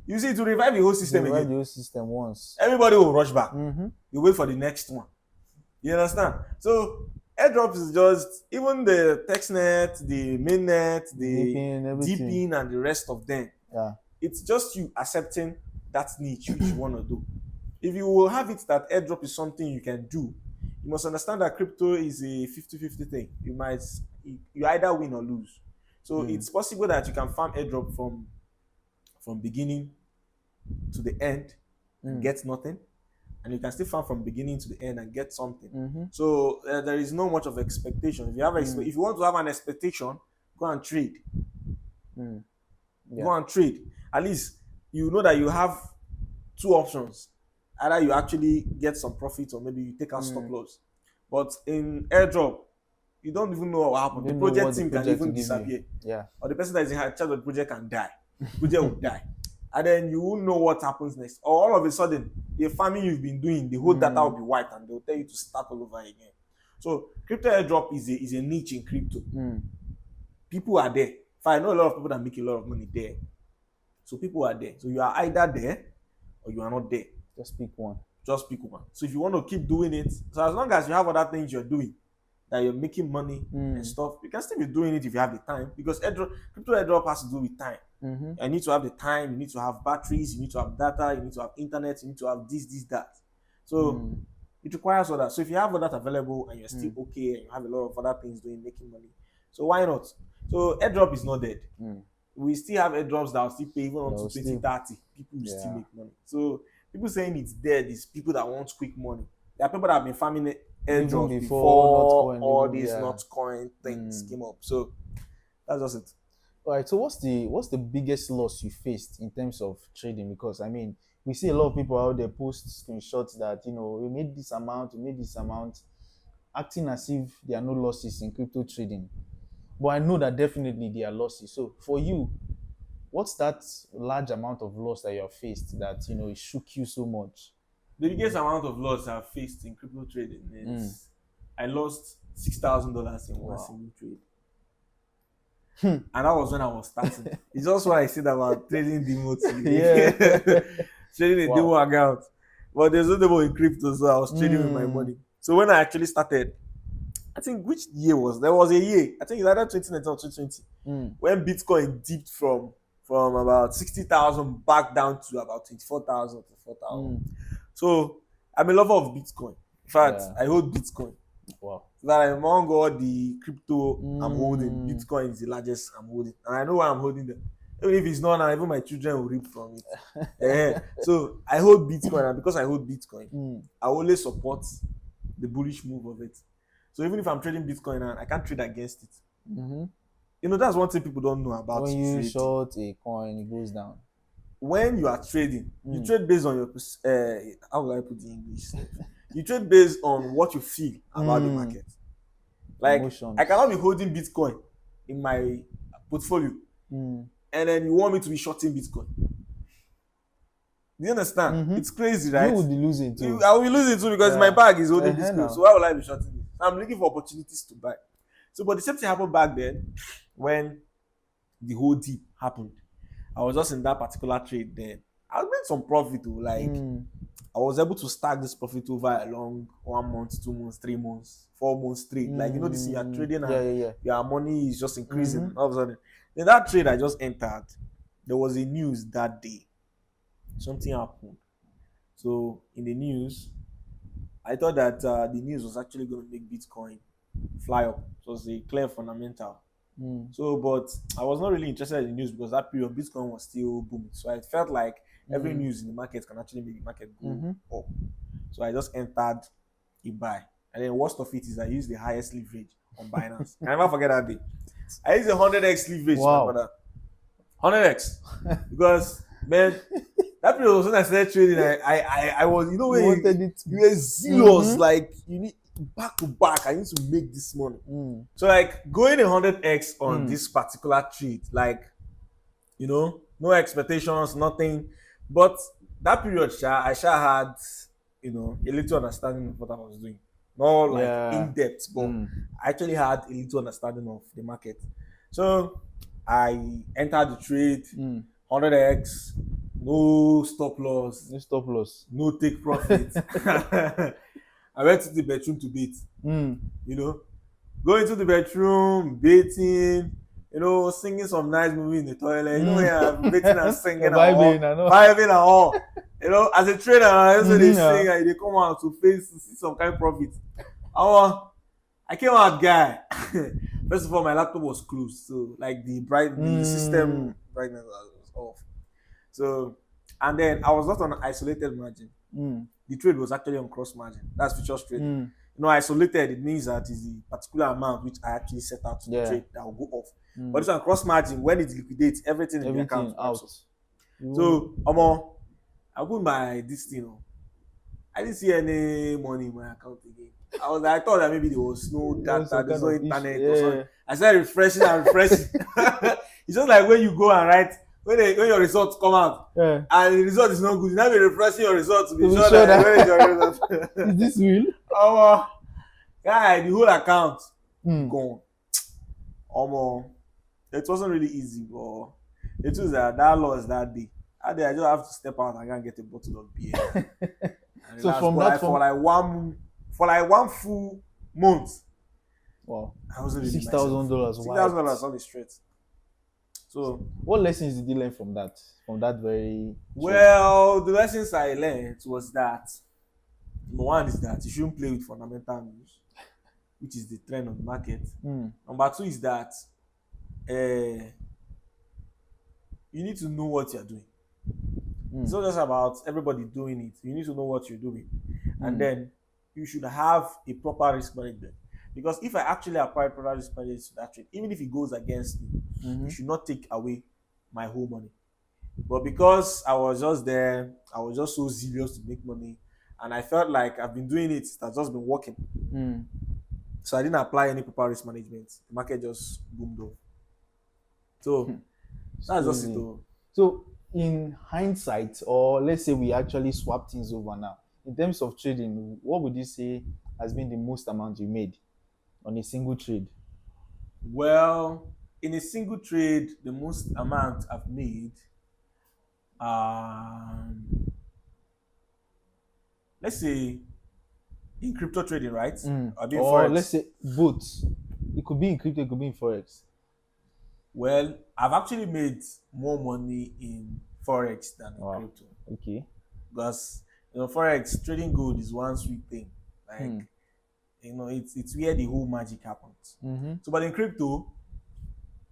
You see, to revive the whole system again. Revive the whole system once. Everybody will rush back. You wait for the next one. You understand? So Airdrops is just even the TextNet, the Mainnet, the DPing, everything. DPing, and the rest of them. Yeah. It's just you accepting that niche which you want to do. If you will have it that airdrop is something you can do, you must understand that crypto is a 50-50 thing. You either win or lose. So it's possible that you can farm airdrop from beginning to the end and get nothing, and you can still farm from beginning to the end and get something. So there is no much of expectation. If you have if you want to have an expectation, go and trade. Go and trade. At least you know that you have two options. Either you actually get some profit or maybe you take out stop loss. But in airdrop, you don't even know what will happen. The project team can even disappear. Yeah. Or the person that is in charge of the project can die. The project will die. And then you won't know what happens next. Or all of a sudden, the farming you've been doing, the whole data will be wiped and they'll tell you to start all over again. So crypto airdrop is a niche in crypto. People are there. If I know a lot of people that make a lot of money there. So people are there. So you are either there or you are not there. Just pick one. Just pick one. So if you want to keep doing it, so as long as you have other things you're doing, that you're making money and stuff, you can still be doing it if you have the time. Because crypto airdrop has to do with time. You need to have the time, you need to have batteries, you need to have data, you need to have internet, you need to have this, that. So it requires all that. So if you have all that available and you're still okay and you have a lot of other things doing, making money, so why not? So airdrop is not dead. We still have airdrops that will still pay even until 2030. People will still make money. So people saying it's dead is people that want quick money. There are people that have been farming airdrops before all these Notcoin things came up. So that's just it. All right. So what's the biggest loss you faced in terms of trading? Because I mean, we see a lot of people out there post screenshots that we made this amount, acting as if there are no losses in crypto trading. But I know that definitely there are losses. So for you, what's that large amount of loss that you have faced that it shook you so much? The biggest amount of loss I've faced in crypto trading is I lost $6,000 in one single trade. And that was when I was starting. It's just what I said about trading demo trading a demo account. But there's no demo in crypto, so I was trading with my money. So when I actually started, I think which year was there was a year, I think it's either 2019 or 2020, when Bitcoin dipped from about 60,000 back down to about 24,000 to 4,000. So I'm a lover of Bitcoin. In fact, I hold Bitcoin. Wow. So that among all the crypto I'm holding, Bitcoin is the largest I'm holding. And I know why I'm holding them. Even if it's not now, even my children will reap from it. So I hold Bitcoin, and because I hold Bitcoin, I always support the bullish move of it. So even if I'm trading Bitcoin, I can't trade against it. That's one thing people don't know about. When you short a coin, it goes down. When you are trading, you trade based on your how will I put the English? You trade based on what you feel about the market. Like emotions. I cannot be holding Bitcoin in my portfolio, and then you want me to be shorting Bitcoin. Do you understand? It's crazy, right? You would be losing too. I will be losing too because my bag is holding Bitcoin. So why will I be shorting it? I'm looking for opportunities to buy. So, but the same thing happened back then when the whole dip happened. I was just in that particular trade then. I made some profit too. Like I was able to stack this profit over a long 1 month, 2 months, 3 months, 4 months straight. Like this you are trading and your money is just increasing all of a sudden. Then that trade I just entered, there was a news that day. Something happened. So in the news, I thought that the news was actually going to make Bitcoin fly up. So it was a clear fundamental. So, but I was not really interested in the news because that period Bitcoin was still booming. So I felt like every news in the market can actually make the market go up. So I just entered a buy. And then worst of it is I used the highest leverage on Binance. I never forget that day. I used a 100x leverage, my brother. 100x. Because, man, that period was when I started trading. I was, when you were zealous, like you need back to back. I need to make this money. So like going 100x on this particular trade, like no expectations, nothing. But that period, I had a little understanding of what I was doing. Not like in depth, but I actually had a little understanding of the market. So I entered the trade, 100x. No stop loss. No stop loss. No take profit. I went to the bedroom to bathe. Mm. You know, go into the bedroom, bathing, you know, singing some nice movie in the toilet. You know, yeah, bathing and singing and all, Vibing and all. vibing and all. You know, as a trader, I also they Yeah. sing and they come out to see some kind of profit. I came out, guy. First of all, my laptop was closed, so like the system brightness was off. So, and then I was not on isolated margin. The trade was actually on cross margin. That's futures trading. You know, isolated, it means that is the particular amount which I actually set out to trade that will go off. But this one cross margin, when it liquidates, everything in the account out. So, I put my this thing on. I didn't see any money in my account again. I thought that maybe there was no data, there's no internet or something. I started refreshing and refreshing. It's just like when you go and write, when your results come out and the result is not good, you now be refreshing your results to be sure that where is your result. Is this real? Guy, the whole account gone. It wasn't really easy, but it was that loss that day. I just have to step out and go and get a bottle of beer. So from that, for like one full month. Wow. I wasn't really $6,000. $6,000 on the straight. So what lessons did you learn from that? From that very well, the lessons I learned was that number one is that you shouldn't play with fundamental news, which is the trend of the market. Number two is that you need to know what you're doing. It's not just about everybody doing it. You need to know what you're doing. And then you should have a proper risk management. Because if I actually apply proper risk management to that trade, even if it goes against me, you should not take away my whole money. But because I was just there, I was just so zealous to make money, and I felt like I've been doing it, it has just been working. So I didn't apply any proper risk management. The market just boomed off. So that's just it though. So in hindsight, or let's say we actually swap things over now, in terms of trading, what would you say has been the most amount you made on a single trade? Well, in a single trade, the most amount I've made, let's say in crypto trading, right? Or Forex. let's say both. It could be in crypto, it could be in Forex. Well, I've actually made more money in Forex than in crypto. Okay. Because Forex trading gold is one sweet thing. Like it's where the whole magic happens. So, but in crypto,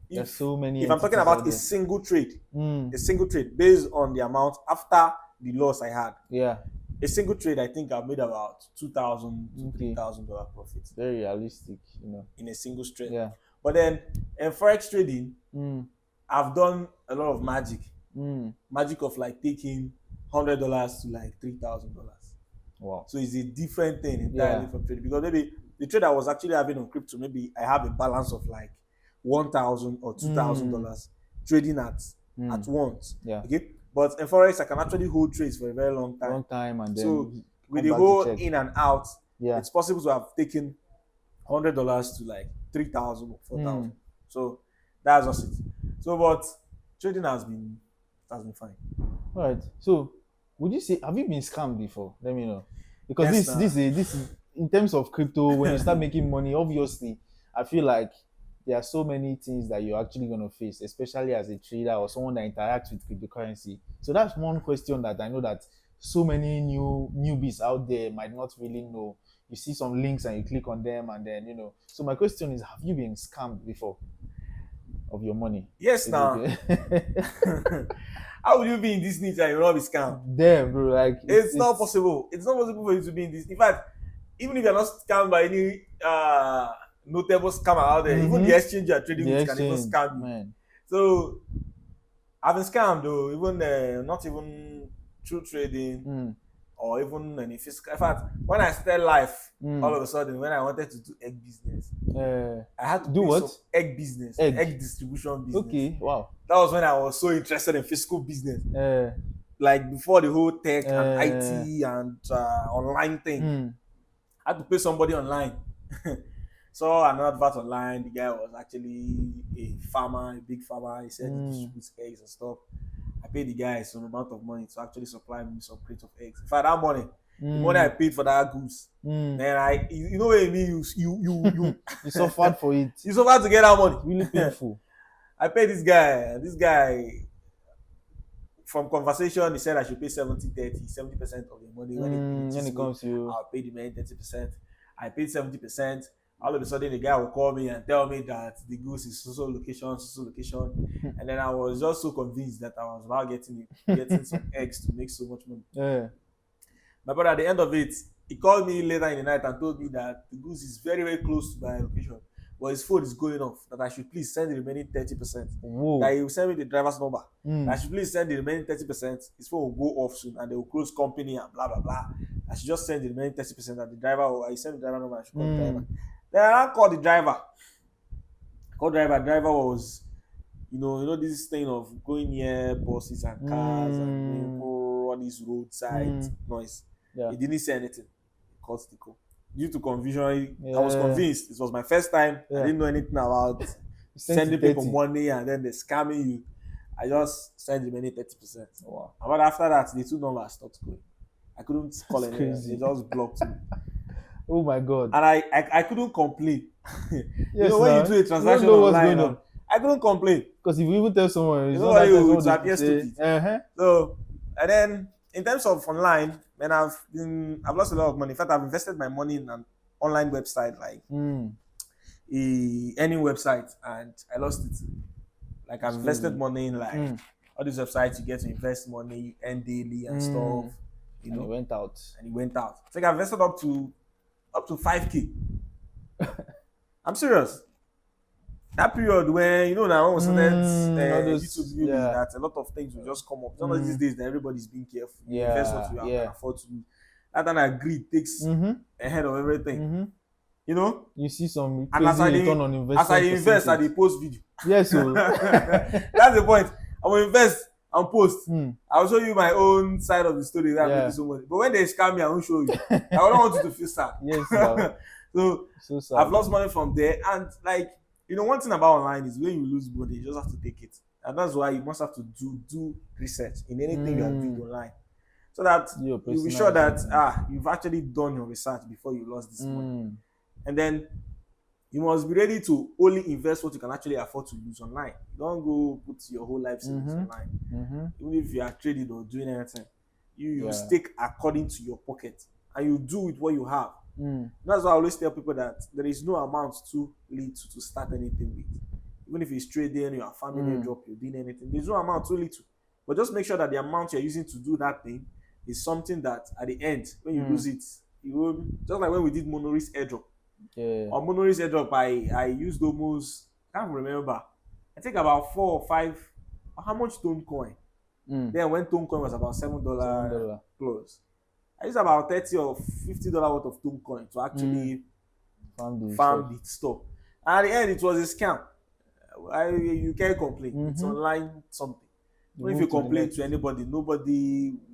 there's so many. If I'm talking about a single trade based on the amount after the loss I had. Yeah. A single trade, I think I've made about $2,000 to $3,000 profit. Very realistic, in a single trade. Yeah. But then in Forex trading, I've done a lot of magic. Magic of like taking $100 to like $3,000. Wow. So it's a different thing entirely from trading. Because maybe the trade I was actually having on crypto, maybe I have a balance of like $1,000 or $2,000 trading at once. Yeah. Okay. But in Forex, I can actually hold trades for a very long time. And then so with the whole in and out, it's possible to have taken $100 to like 3,000 or 4,000. So that's just it. So, but trading has been fine. All right. So, would you say have you been scammed before? Let me know. Because this is in terms of crypto, when you start making money, obviously, I feel like there are so many things that you're actually going to face, especially as a trader or someone that interacts with cryptocurrency. So that's one question that I know that so many newbies out there might not really know. You see some links and you click on them and then, So my question is, have you been scammed before of your money? Yes, now. How would you be in this niche and you'll not be scammed? Damn, bro. Like it's not possible. It's not possible for you to be in this. In fact, even if you're not scammed by any notable scammer out there, even the exchange you're trading with can even scam you. Man. So I've been scammed though, even not even through trading or even any physical. In fact, when I started life, all of a sudden, when I wanted to do egg business, I had to do what? Egg business, egg distribution business. Okay, wow. That was when I was so interested in physical business. Like before the whole tech and IT and online thing. I had to pay somebody online. Saw an advert online. The guy was actually a farmer, a big farmer. He said he distributes eggs and stuff. I paid the guy some amount of money to actually supply me some crates of eggs. In fact, that money, The money I paid for that goose. Then you know what I mean? You You suffered for it. you suffered to get that money. Really painful. I paid this guy. This guy, from conversation, he said I should pay 70% of the money. When it comes to you, I'll pay the man 30%. I paid 70%. All of a sudden, the guy will call me and tell me that the goose is so location, and then I was just so convinced that I was about getting some eggs to make so much money. Yeah. My brother, at the end of it, he called me later in the night and told me that the goose is very, very close to my location, but his phone is going off, that I should please send the remaining 30%. Whoa. That he will send me the driver's number. That I should please send the remaining 30%. His phone will go off soon and they will close company and blah, blah, blah. I should just send the remaining 30% that the driver, or I send the driver number, I should call the driver. Then I called the driver. Driver was, you know this thing of going near buses and cars and all these roadside noise. Yeah. He didn't say anything. He cut the call. Due to confusion, I was convinced. It was my first time. I didn't know anything about sending people money and then they're scamming you. I just sent the remaining 30%. Wow. But after that, the two numbers stopped going. I couldn't call anyone. They just blocked me. Oh my God. And I couldn't complain. Yes, you know, when you do a transaction online, I couldn't complain. Because if you even tell someone, you know what you would appear stupid. So, and then in terms of online, man, I've lost a lot of money. In fact, I've invested my money in an online website, like any website, and I lost it. Like I've invested money in like all these websites. You get to invest money, you earn daily and stuff. You know, and it went out. It's like I invested up to 5K. I'm serious. That period when, you know, now when we started YouTube videos, that a lot of things will just come up. It's not these days that everybody's being careful. You invest what you can afford to do. That and greed takes ahead of everything. You know? You see some crazy return on investment. As I invest, I post video. Yes, so. That's the point. I will invest and post. I'll show you my own side of the story that I made so much. But when they scam me, I won't show you. I don't want you to feel sad. Yes, so sad. I've lost money from there. And like, you know, one thing about online is when you lose money, you just have to take it. And that's why you must have to do research in anything you are doing online. So that you'll be sure that you've actually done your research before you lost this money. And then you must be ready to only invest what you can actually afford to lose online. Don't go put your whole life savings online. Even if you are trading or doing anything, you stick according to your pocket and you do with what you have. That's why I always tell people that there is no amount too little to start anything with. Even if it's trading, you are farming airdrop, you're doing anything, there's no amount too little. But just make sure that the amount you're using to do that thing is something that at the end, when you lose it, you will, just like when we did Monoris airdrop. On Monoris airdrop, I used almost, I can't remember, I think about 4 or 5, how much Tone coin? Then when Tone coin was about $7 plus, I used about $30 or $50 worth of Tone coin to actually farm the store. And at the end, it was a scam. You can't complain. It's online something. If you complain to anybody,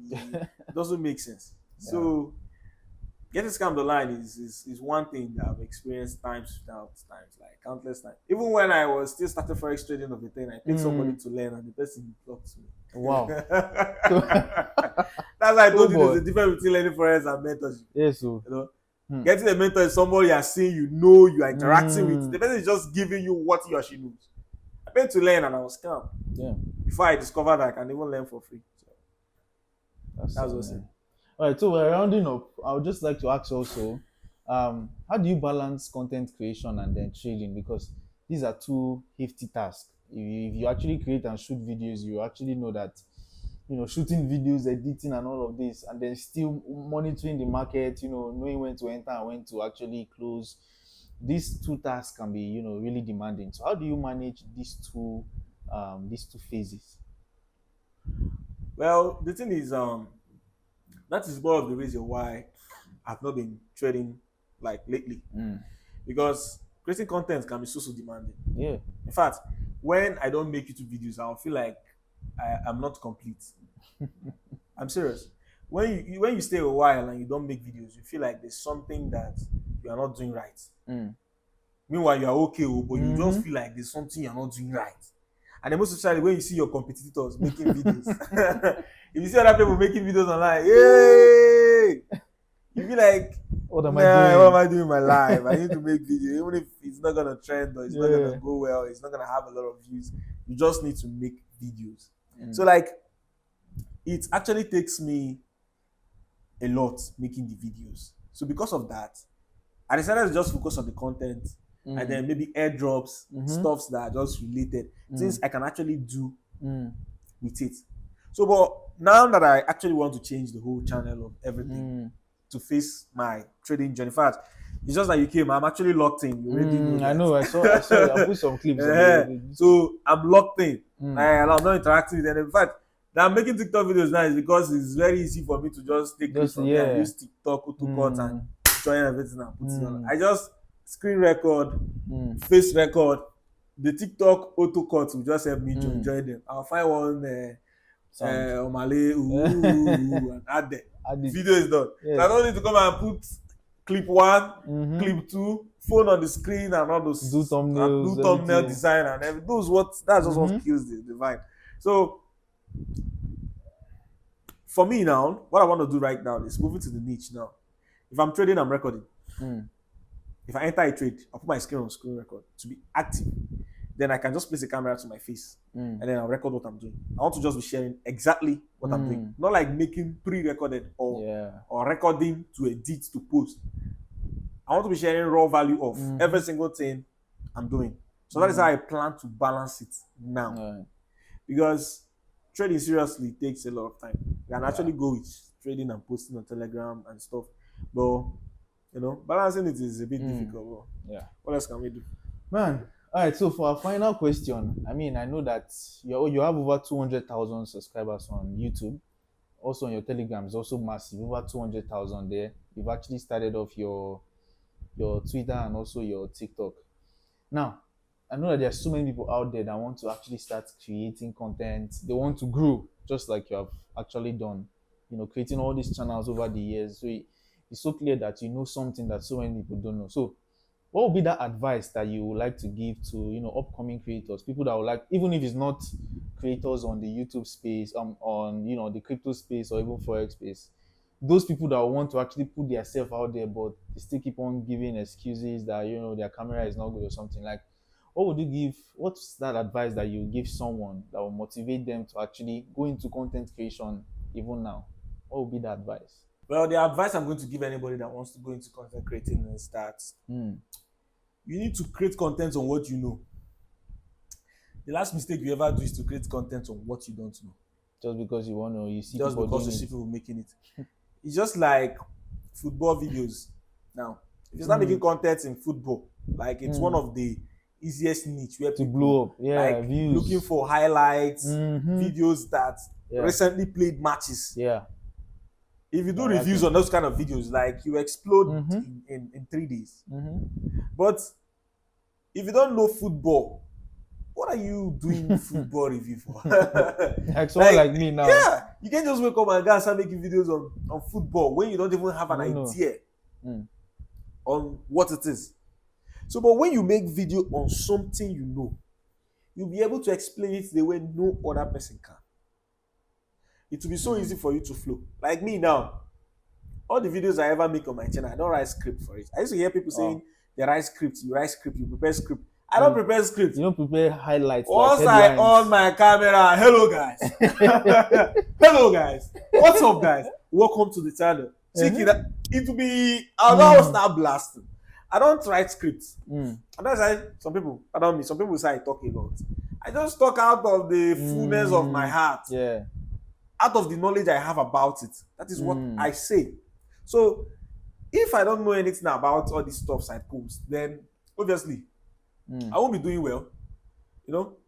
it doesn't make sense. So getting scammed online is one thing that I've experienced times without times, like countless times. Even when I was still starting Forex trading of the thing, I paid somebody to learn and the person blocked me. Wow. That's why I told you there's a difference between learning Forex and mentorship. Yes, so. You know? Getting a mentor is somebody you are seeing, you are interacting with. The person is just giving you what he or she knows. I paid to learn and I was scammed. Before I discovered that I can even learn for free. So that's what's it. All right, so we're rounding up. I would just like to ask also, how do you balance content creation and then trading? Because these are two hefty tasks. If you actually create and shoot videos, you actually know that, you know, shooting videos, editing and all of this, and then still monitoring the market, you know, knowing when to enter and when to actually close. These two tasks can be, you know, really demanding. So how do you manage these two phases? Well, the thing is, that is one of the reasons why I've not been trading like lately. Because creating content can be so demanding. In fact, when I don't make YouTube videos, I'll feel like I'm not complete. I'm serious. When you stay a while and you don't make videos, you feel like there's something that you are not doing right. Meanwhile, you are okay, but you just feel like there's something you're not doing right. And then most especially when you see your competitors making videos. If you see other people making videos online, yay! You be like, What am I nah, doing? what am I doing in my life? I need to make video, even if it's not gonna trend or it's not gonna go well, it's not gonna have a lot of views. You just need to make videos. So like, it actually takes me a lot making the videos. So because of that, I decided to just focus on the content and then maybe airdrops, stuffs that are just related, things I can actually do with it. So, but now that I actually want to change the whole channel of everything to face my trading journey, in fact, it's just like you came. I'm actually locked in. You already know that. I know. I saw. I put some clips. So I'm locked in. I'm not interacting with them. In fact, that I'm making TikTok videos now is because it's very easy for me to just take clips from there, use TikTok, auto-cut, and join everything and put it on. I just screen record, face record. The TikTok auto-cut will just help me join them. I'll find one Omale, and add them. Video is done. So I don't need to come and put clip 1, clip 2, phone on the screen and all those do thumbnail design and everything. That's just what kills the vibe. So for me now, what I want to do right now is moving to the niche now. If I'm trading, I'm recording. If I enter a trade, I'll put my screen on screen record to be active. Then I can just place a camera to my face and then I'll record what I'm doing. I want to just be sharing exactly what I'm doing. Not like making pre-recorded or recording to edit to post. I want to be sharing raw value of every single thing I'm doing. So that is how I plan to balance it now. Because trading seriously takes a lot of time. You can actually go with trading and posting on Telegram and stuff. But, balancing it is a bit difficult. But what else can we do? Man. All right, so for our final question, I mean, I know that you have over 200,000 subscribers on YouTube. Also on your Telegram is also massive, over 200,000 there. You've actually started off your Twitter and also your TikTok. Now, I know that there are so many people out there that want to actually start creating content. They want to grow, just like you have actually done, creating all these channels over the years. So it's so clear that you know something that so many people don't know. So what would be that advice that you would like to give to upcoming creators, people that would like, even if it's not creators on the YouTube space, on the crypto space or even Forex space, those people that want to actually put themselves out there, but they still keep on giving excuses that their camera is not good or something? Like, what's that advice that you give someone that will motivate them to actually go into content creation even now? What would be the advice? Well, the advice I'm going to give anybody that wants to go into content creating is that you need to create content on what you know. The last mistake you ever do is to create content on what you don't know. Just because you see just because you see people making it. It's just like football videos. Now, if you start making content in football, like it's one of the easiest niche where to blow up, like views. Looking for highlights, videos that recently played matches. If you do reviews on those kind of videos, like you explode in 3 days. But if you don't know football, what are you doing football review for? Like someone like me now. Yeah, you can't just wake up and go and start making videos on football when you don't even have an idea on what it is. So, but when you make video on something you know, you'll be able to explain it the way no other person can. It will be so easy for you to flow. Like me now, all the videos I ever make on my channel, I don't write script for it. I used to hear people saying they write scripts, you prepare script. I don't prepare scripts. You don't prepare highlights. Once I on my camera, hello guys. Hello guys. What's up guys? Welcome to the channel. It will be, I'll start blasting. I don't write scripts. And that's why some people say I talk a lot. I just talk out of the fullness of my heart. Out of the knowledge I have about it. That is what I say. So if I don't know anything about all these stuffs I post, then obviously I won't be doing well.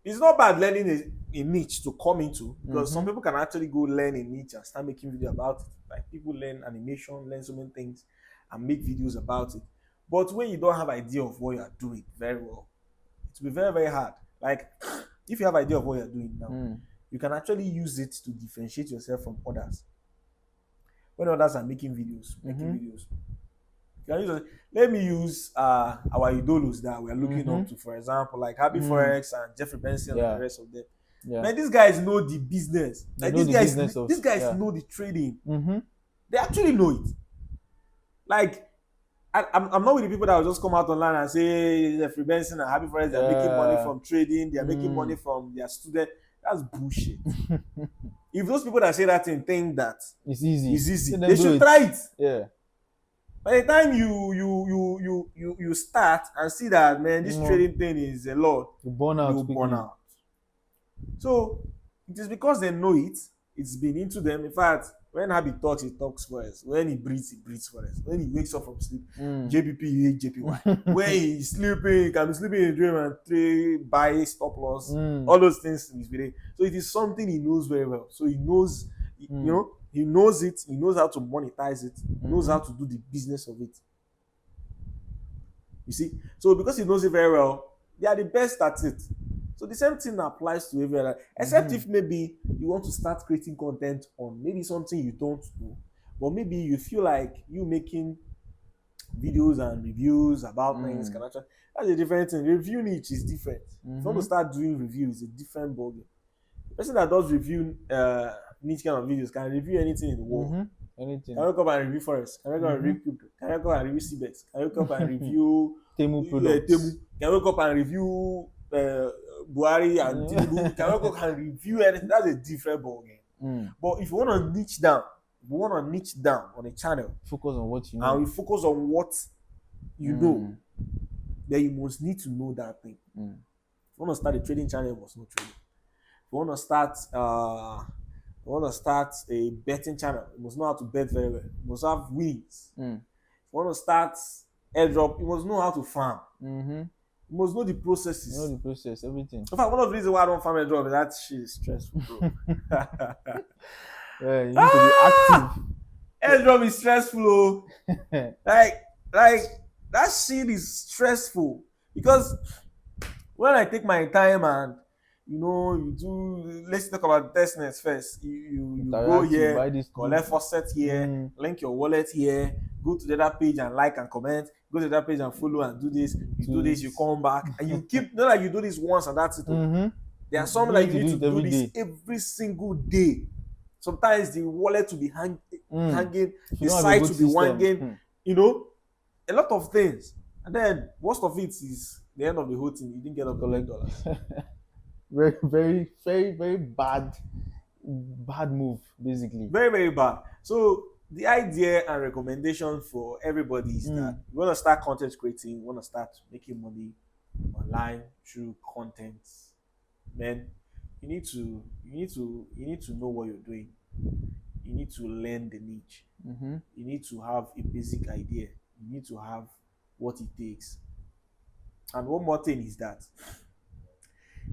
It's not bad learning a niche to come into, because some people can actually go learn a niche and start making videos about it. Like people learn animation, learn so many things and make videos about it. But when you don't have idea of what you are doing very well, it will be very, very hard. Like if you have idea of what you're doing now, you can actually use it to differentiate yourself from others. When others are making videos, you can use it. Let me use our idols that we're looking up to, for example, like Happy Forex and Jeffrey Benson and the rest of them. Man, these guys know the business. Like these guys know the trading. They actually know it. Like, I'm not with the people that will just come out online and say Jeffrey Benson and Happy Friends, they're making money from trading, they're making money from their student. That's bullshit. If those people that say that thing think that It's easy. they should try it. Yeah. By the time you start and see that, man, this trading thing is a lot, you burn out. So it is because they know it. It's been into them. In fact, when Happy talks, he talks for us. When he breathes for us. When he wakes up from sleep, JPP, he hates JPY. When he's sleeping, he can be sleeping in a dream and trade, buy, stop loss, all those things. So it is something he knows very well. So he knows, you know, he knows it. He knows how to monetize it. He knows how to do the business of it. You see? So because he knows it very well, they are the best at it. So the same thing applies to every other, except if maybe you want to start creating content on maybe something you don't know, but maybe you feel like you making videos and reviews about things can actually, that's a different thing. Review niche is different. If you want to start doing reviews, it's a different ballgame. The person that does review niche kind of videos can review anything in the world. Anything. Can I come and review Forex? Can I come and review Crypto? Can I come and review CBEX? Can I come and review Temu products? Can I come and review Buhari and Tinubu? Can I come and review anything? That's a different ballgame. But if you want to niche down, on a channel, focus on what you know, and you focus on what you know, then you must need to know that thing. If you want to start a trading channel, you must know trading. If you want to start a betting channel, you must know how to bet very well. You must have wins. If you want to start airdrop, you must know how to farm. You must know the processes. You know the process, everything. In fact, one of the reasons why I don't farm airdrop is that shit is stressful, bro. Yeah, you need to be active. Airdrop is stressful. like that shit is stressful because when I take my time and you do, let's talk about testnets first. You go here, collect faucet here, link your wallet here, go to the other page and like and comment, go to the other page and follow and do this. You do this, you come back, and you keep, not like you do this once and that's it. There are some that you need to do this every single day. Sometimes the wallet will be hanging, the site will be wanging, a lot of things. And then most of it is the end of the whole thing. You didn't get up to $10. Very, very, very, very bad move, basically. Very, very bad. So the idea and recommendation for everybody is that you want to start content creating, you want to start making money online through content, man. You need to know what you're doing. You need to learn the niche. You need to have a basic idea. You need to have what it takes. And one more thing is that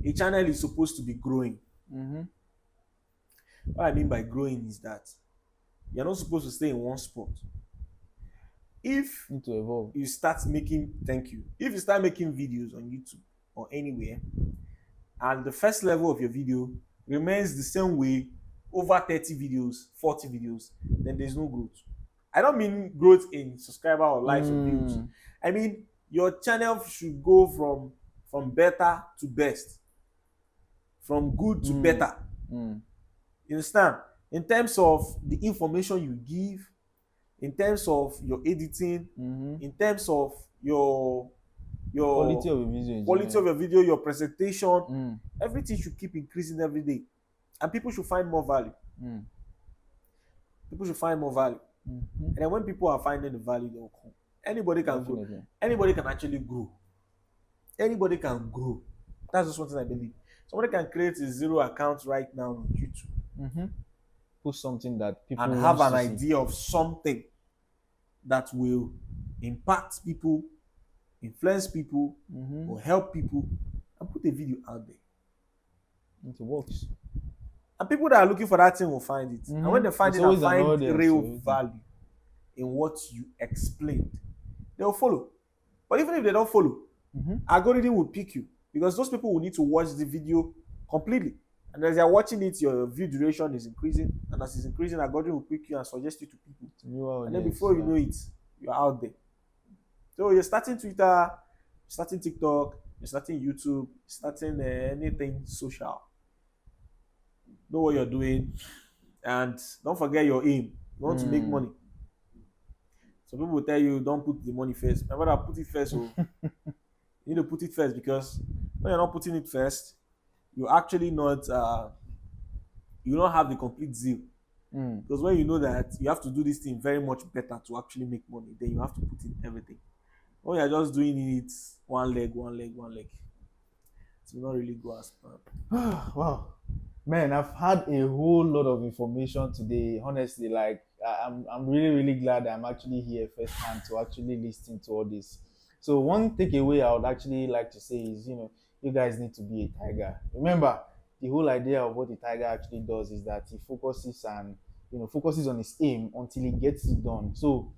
a channel is supposed to be growing. What I mean by growing is that you're not supposed to stay in one spot. If you need to evolve, you start making if you start making videos on YouTube or anywhere, and the first level of your video remains the same way over 30 videos, 40 videos, then there's no growth. I don't mean growth in subscriber or likes or views. I mean your channel should go from better to best, from good to better. You understand? In terms of the information you give, in terms of your editing, in terms of your quality of your video, your presentation, everything should keep increasing every day, and people should find more value. People should find more value, and then when people are finding the value, they will come. Anybody can grow. Anybody can actually grow. Anybody can grow. That's just one thing I believe. Somebody can create a zero account right now on YouTube. Put something that people and have an idea of something that will impact people, influence people, or help people, and put a video out there. It works. And people that are looking for that thing will find it. And when they find it and find real value in what you explained, they will follow. But even if they don't follow, algorithm will pick you, because those people will need to watch the video completely. And as they're watching it, your view duration is increasing. And as it's increasing, algorithm will pick you and suggest you to people. And then before you know it, you're out there. So you're starting Twitter, you're starting TikTok, you're starting YouTube, you're starting anything social. Know what you're doing. And don't forget your aim. You want to make money. Some people will tell you don't put the money first. My brother, put it first. So you need to put it first, because when you're not putting it first, you actually not you don't have the complete zeal. Because when you know that you have to do this thing very much better to actually make money, then you have to put in everything. When you're just doing it one leg, it will not really go as planned. Wow, man, I've had a whole lot of information today. Honestly, like I'm really glad I'm actually here firsthand to actually listen to all this. So one takeaway I would actually like to say is, you guys need to be a tiger. Remember, the whole idea of what the tiger actually does is that he focuses on his aim until he gets it done. So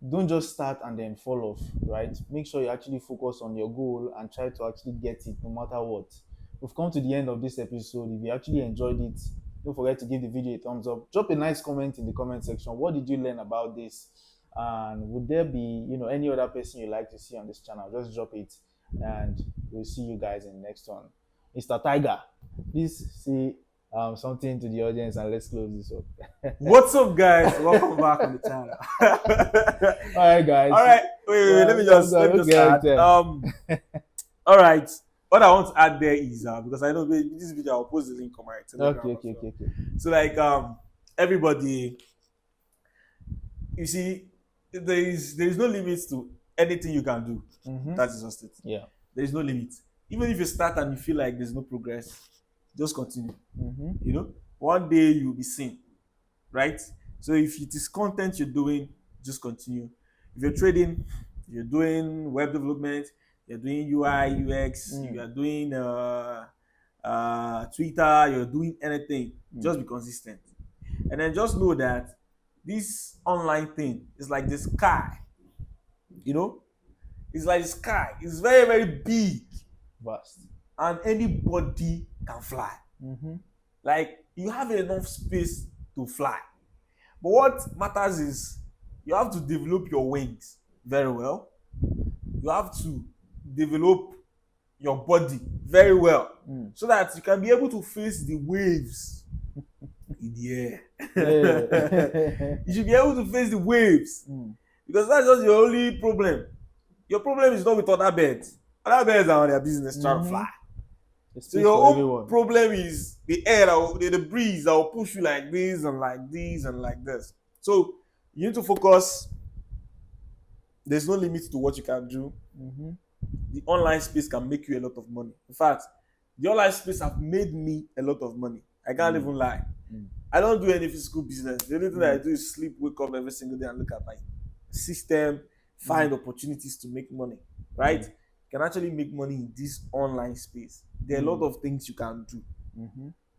don't just start and then fall off, right? Make sure you actually focus on your goal and try to actually get it no matter what. We've come to the end of this episode. If you actually enjoyed it, don't forget to give the video a thumbs up. Drop a nice comment in the comment section. What did you learn about this? And would there be, any other person you'd like to see on this channel? Just drop it, and we'll see you guys in the next one. Mr. Tiger, please say something to the audience, and let's close this up. What's up, guys? Welcome back on the channel. All right, guys. All right, wait. Let me just add. All right. What I want to add there is because I know this video I'll post the link on my Telegram. Okay. So like everybody, you see, there is no limit to anything you can do. That is just it. Yeah. There is no limit. Even if you start and you feel like there's no progress, just continue. One day you'll be seen, right? So if it is content you're doing, just continue. If you're trading, you're doing web development, you're doing UI, UX, you are doing Twitter, you're doing anything, just be consistent. And then just know that this online thing is like the sky. It's like the sky. It's very, very big. Vast. And anybody can fly. Like, you have enough space to fly. But what matters is you have to develop your wings very well. You have to develop your body very well so that you can be able to face the waves in the air. Yeah. You should be able to face the waves because that's just your only problem. Your problem is not with other birds. Other birds are on their business trying to fly. So your own problem is the air, the breeze that will push you like this and like this and like this. So you need to focus. There's no limit to what you can do. The online space can make you a lot of money. In fact, the online space have made me a lot of money. I can't even lie. I don't do any physical business. The only thing I do is sleep, wake up every single day and look at my system, find opportunities to make money, right? You can actually make money in this online space. There are a lot of things you can do.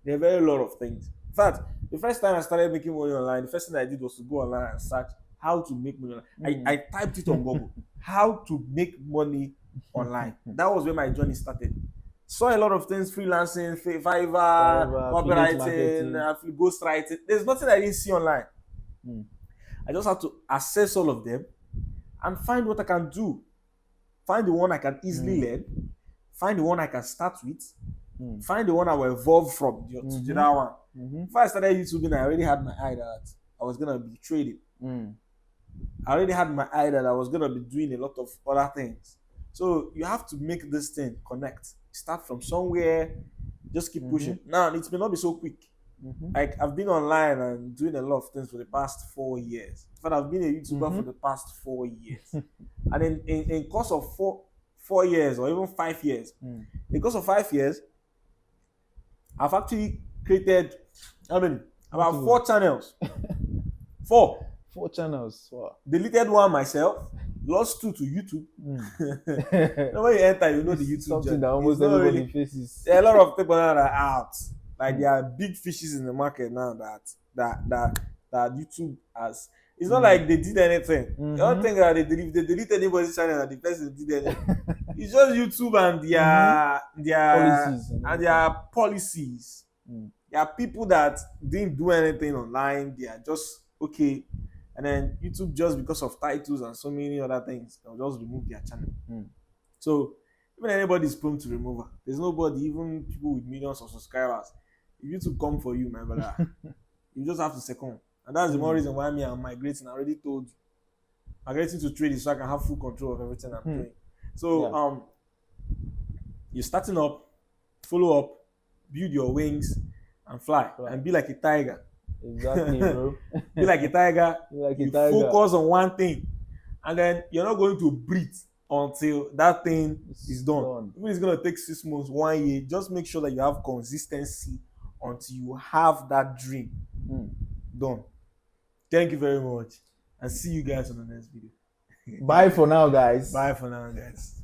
There are very lot of things. In fact, the first time I started making money online, the first thing I did was to go online and search how to make money online. I typed it on Google. How to make money online. That was where my journey started. Saw a lot of things, freelancing, Fiverr, copywriting, ghostwriting. There's nothing I didn't see online. I just have to assess all of them and find what I can do. Find the one I can easily learn. Find the one I can start with. Find the one I will evolve from to the other one. Before I started YouTubing, I already had my eye that I was going to be trading. I already had my eye that I was going to be doing a lot of other things. So you have to make this thing connect. Start from somewhere, just keep pushing. Now, it may not be so quick. Like, I've been online and doing a lot of things for the past 4 years. In fact, I've been a YouTuber for the past 4 years. And in course of four years or even 5 years, in the course of 5 years, I've actually created, how many? About 4 channels. 4 channels. Wow. Deleted one myself. Lost 2 to YouTube. When you enter, you know the YouTube. Something that almost everybody faces. There are a lot of people that are out. Like there are big fishes in the market now that YouTube has. It's not like they did anything. The only thing that they delete anybody's channel that the person did anything. It's just YouTube and their policies. There are people that didn't do anything online. They are just okay. And then YouTube, just because of titles and so many other things, they'll just remove their channel. So even anybody is prone to removal. There's nobody, even people with millions of subscribers. If YouTube come for you, my brother, you just have to second. And that's the more reason why me I'm migrating. I already told you. I'm getting to trading so I can have full control of everything I'm doing. So you're starting up, follow up, build your wings, and fly. And be like a tiger. Exactly, bro. Be like a tiger. Like a tiger. Focus on one thing, and then you're not going to breathe until that thing is done. Even if it's gonna take 6 months, 1 year, just make sure that you have consistency until you have that dream done. Thank you very much, and see you guys on the next video. Bye for now, guys. Bye for now, guys.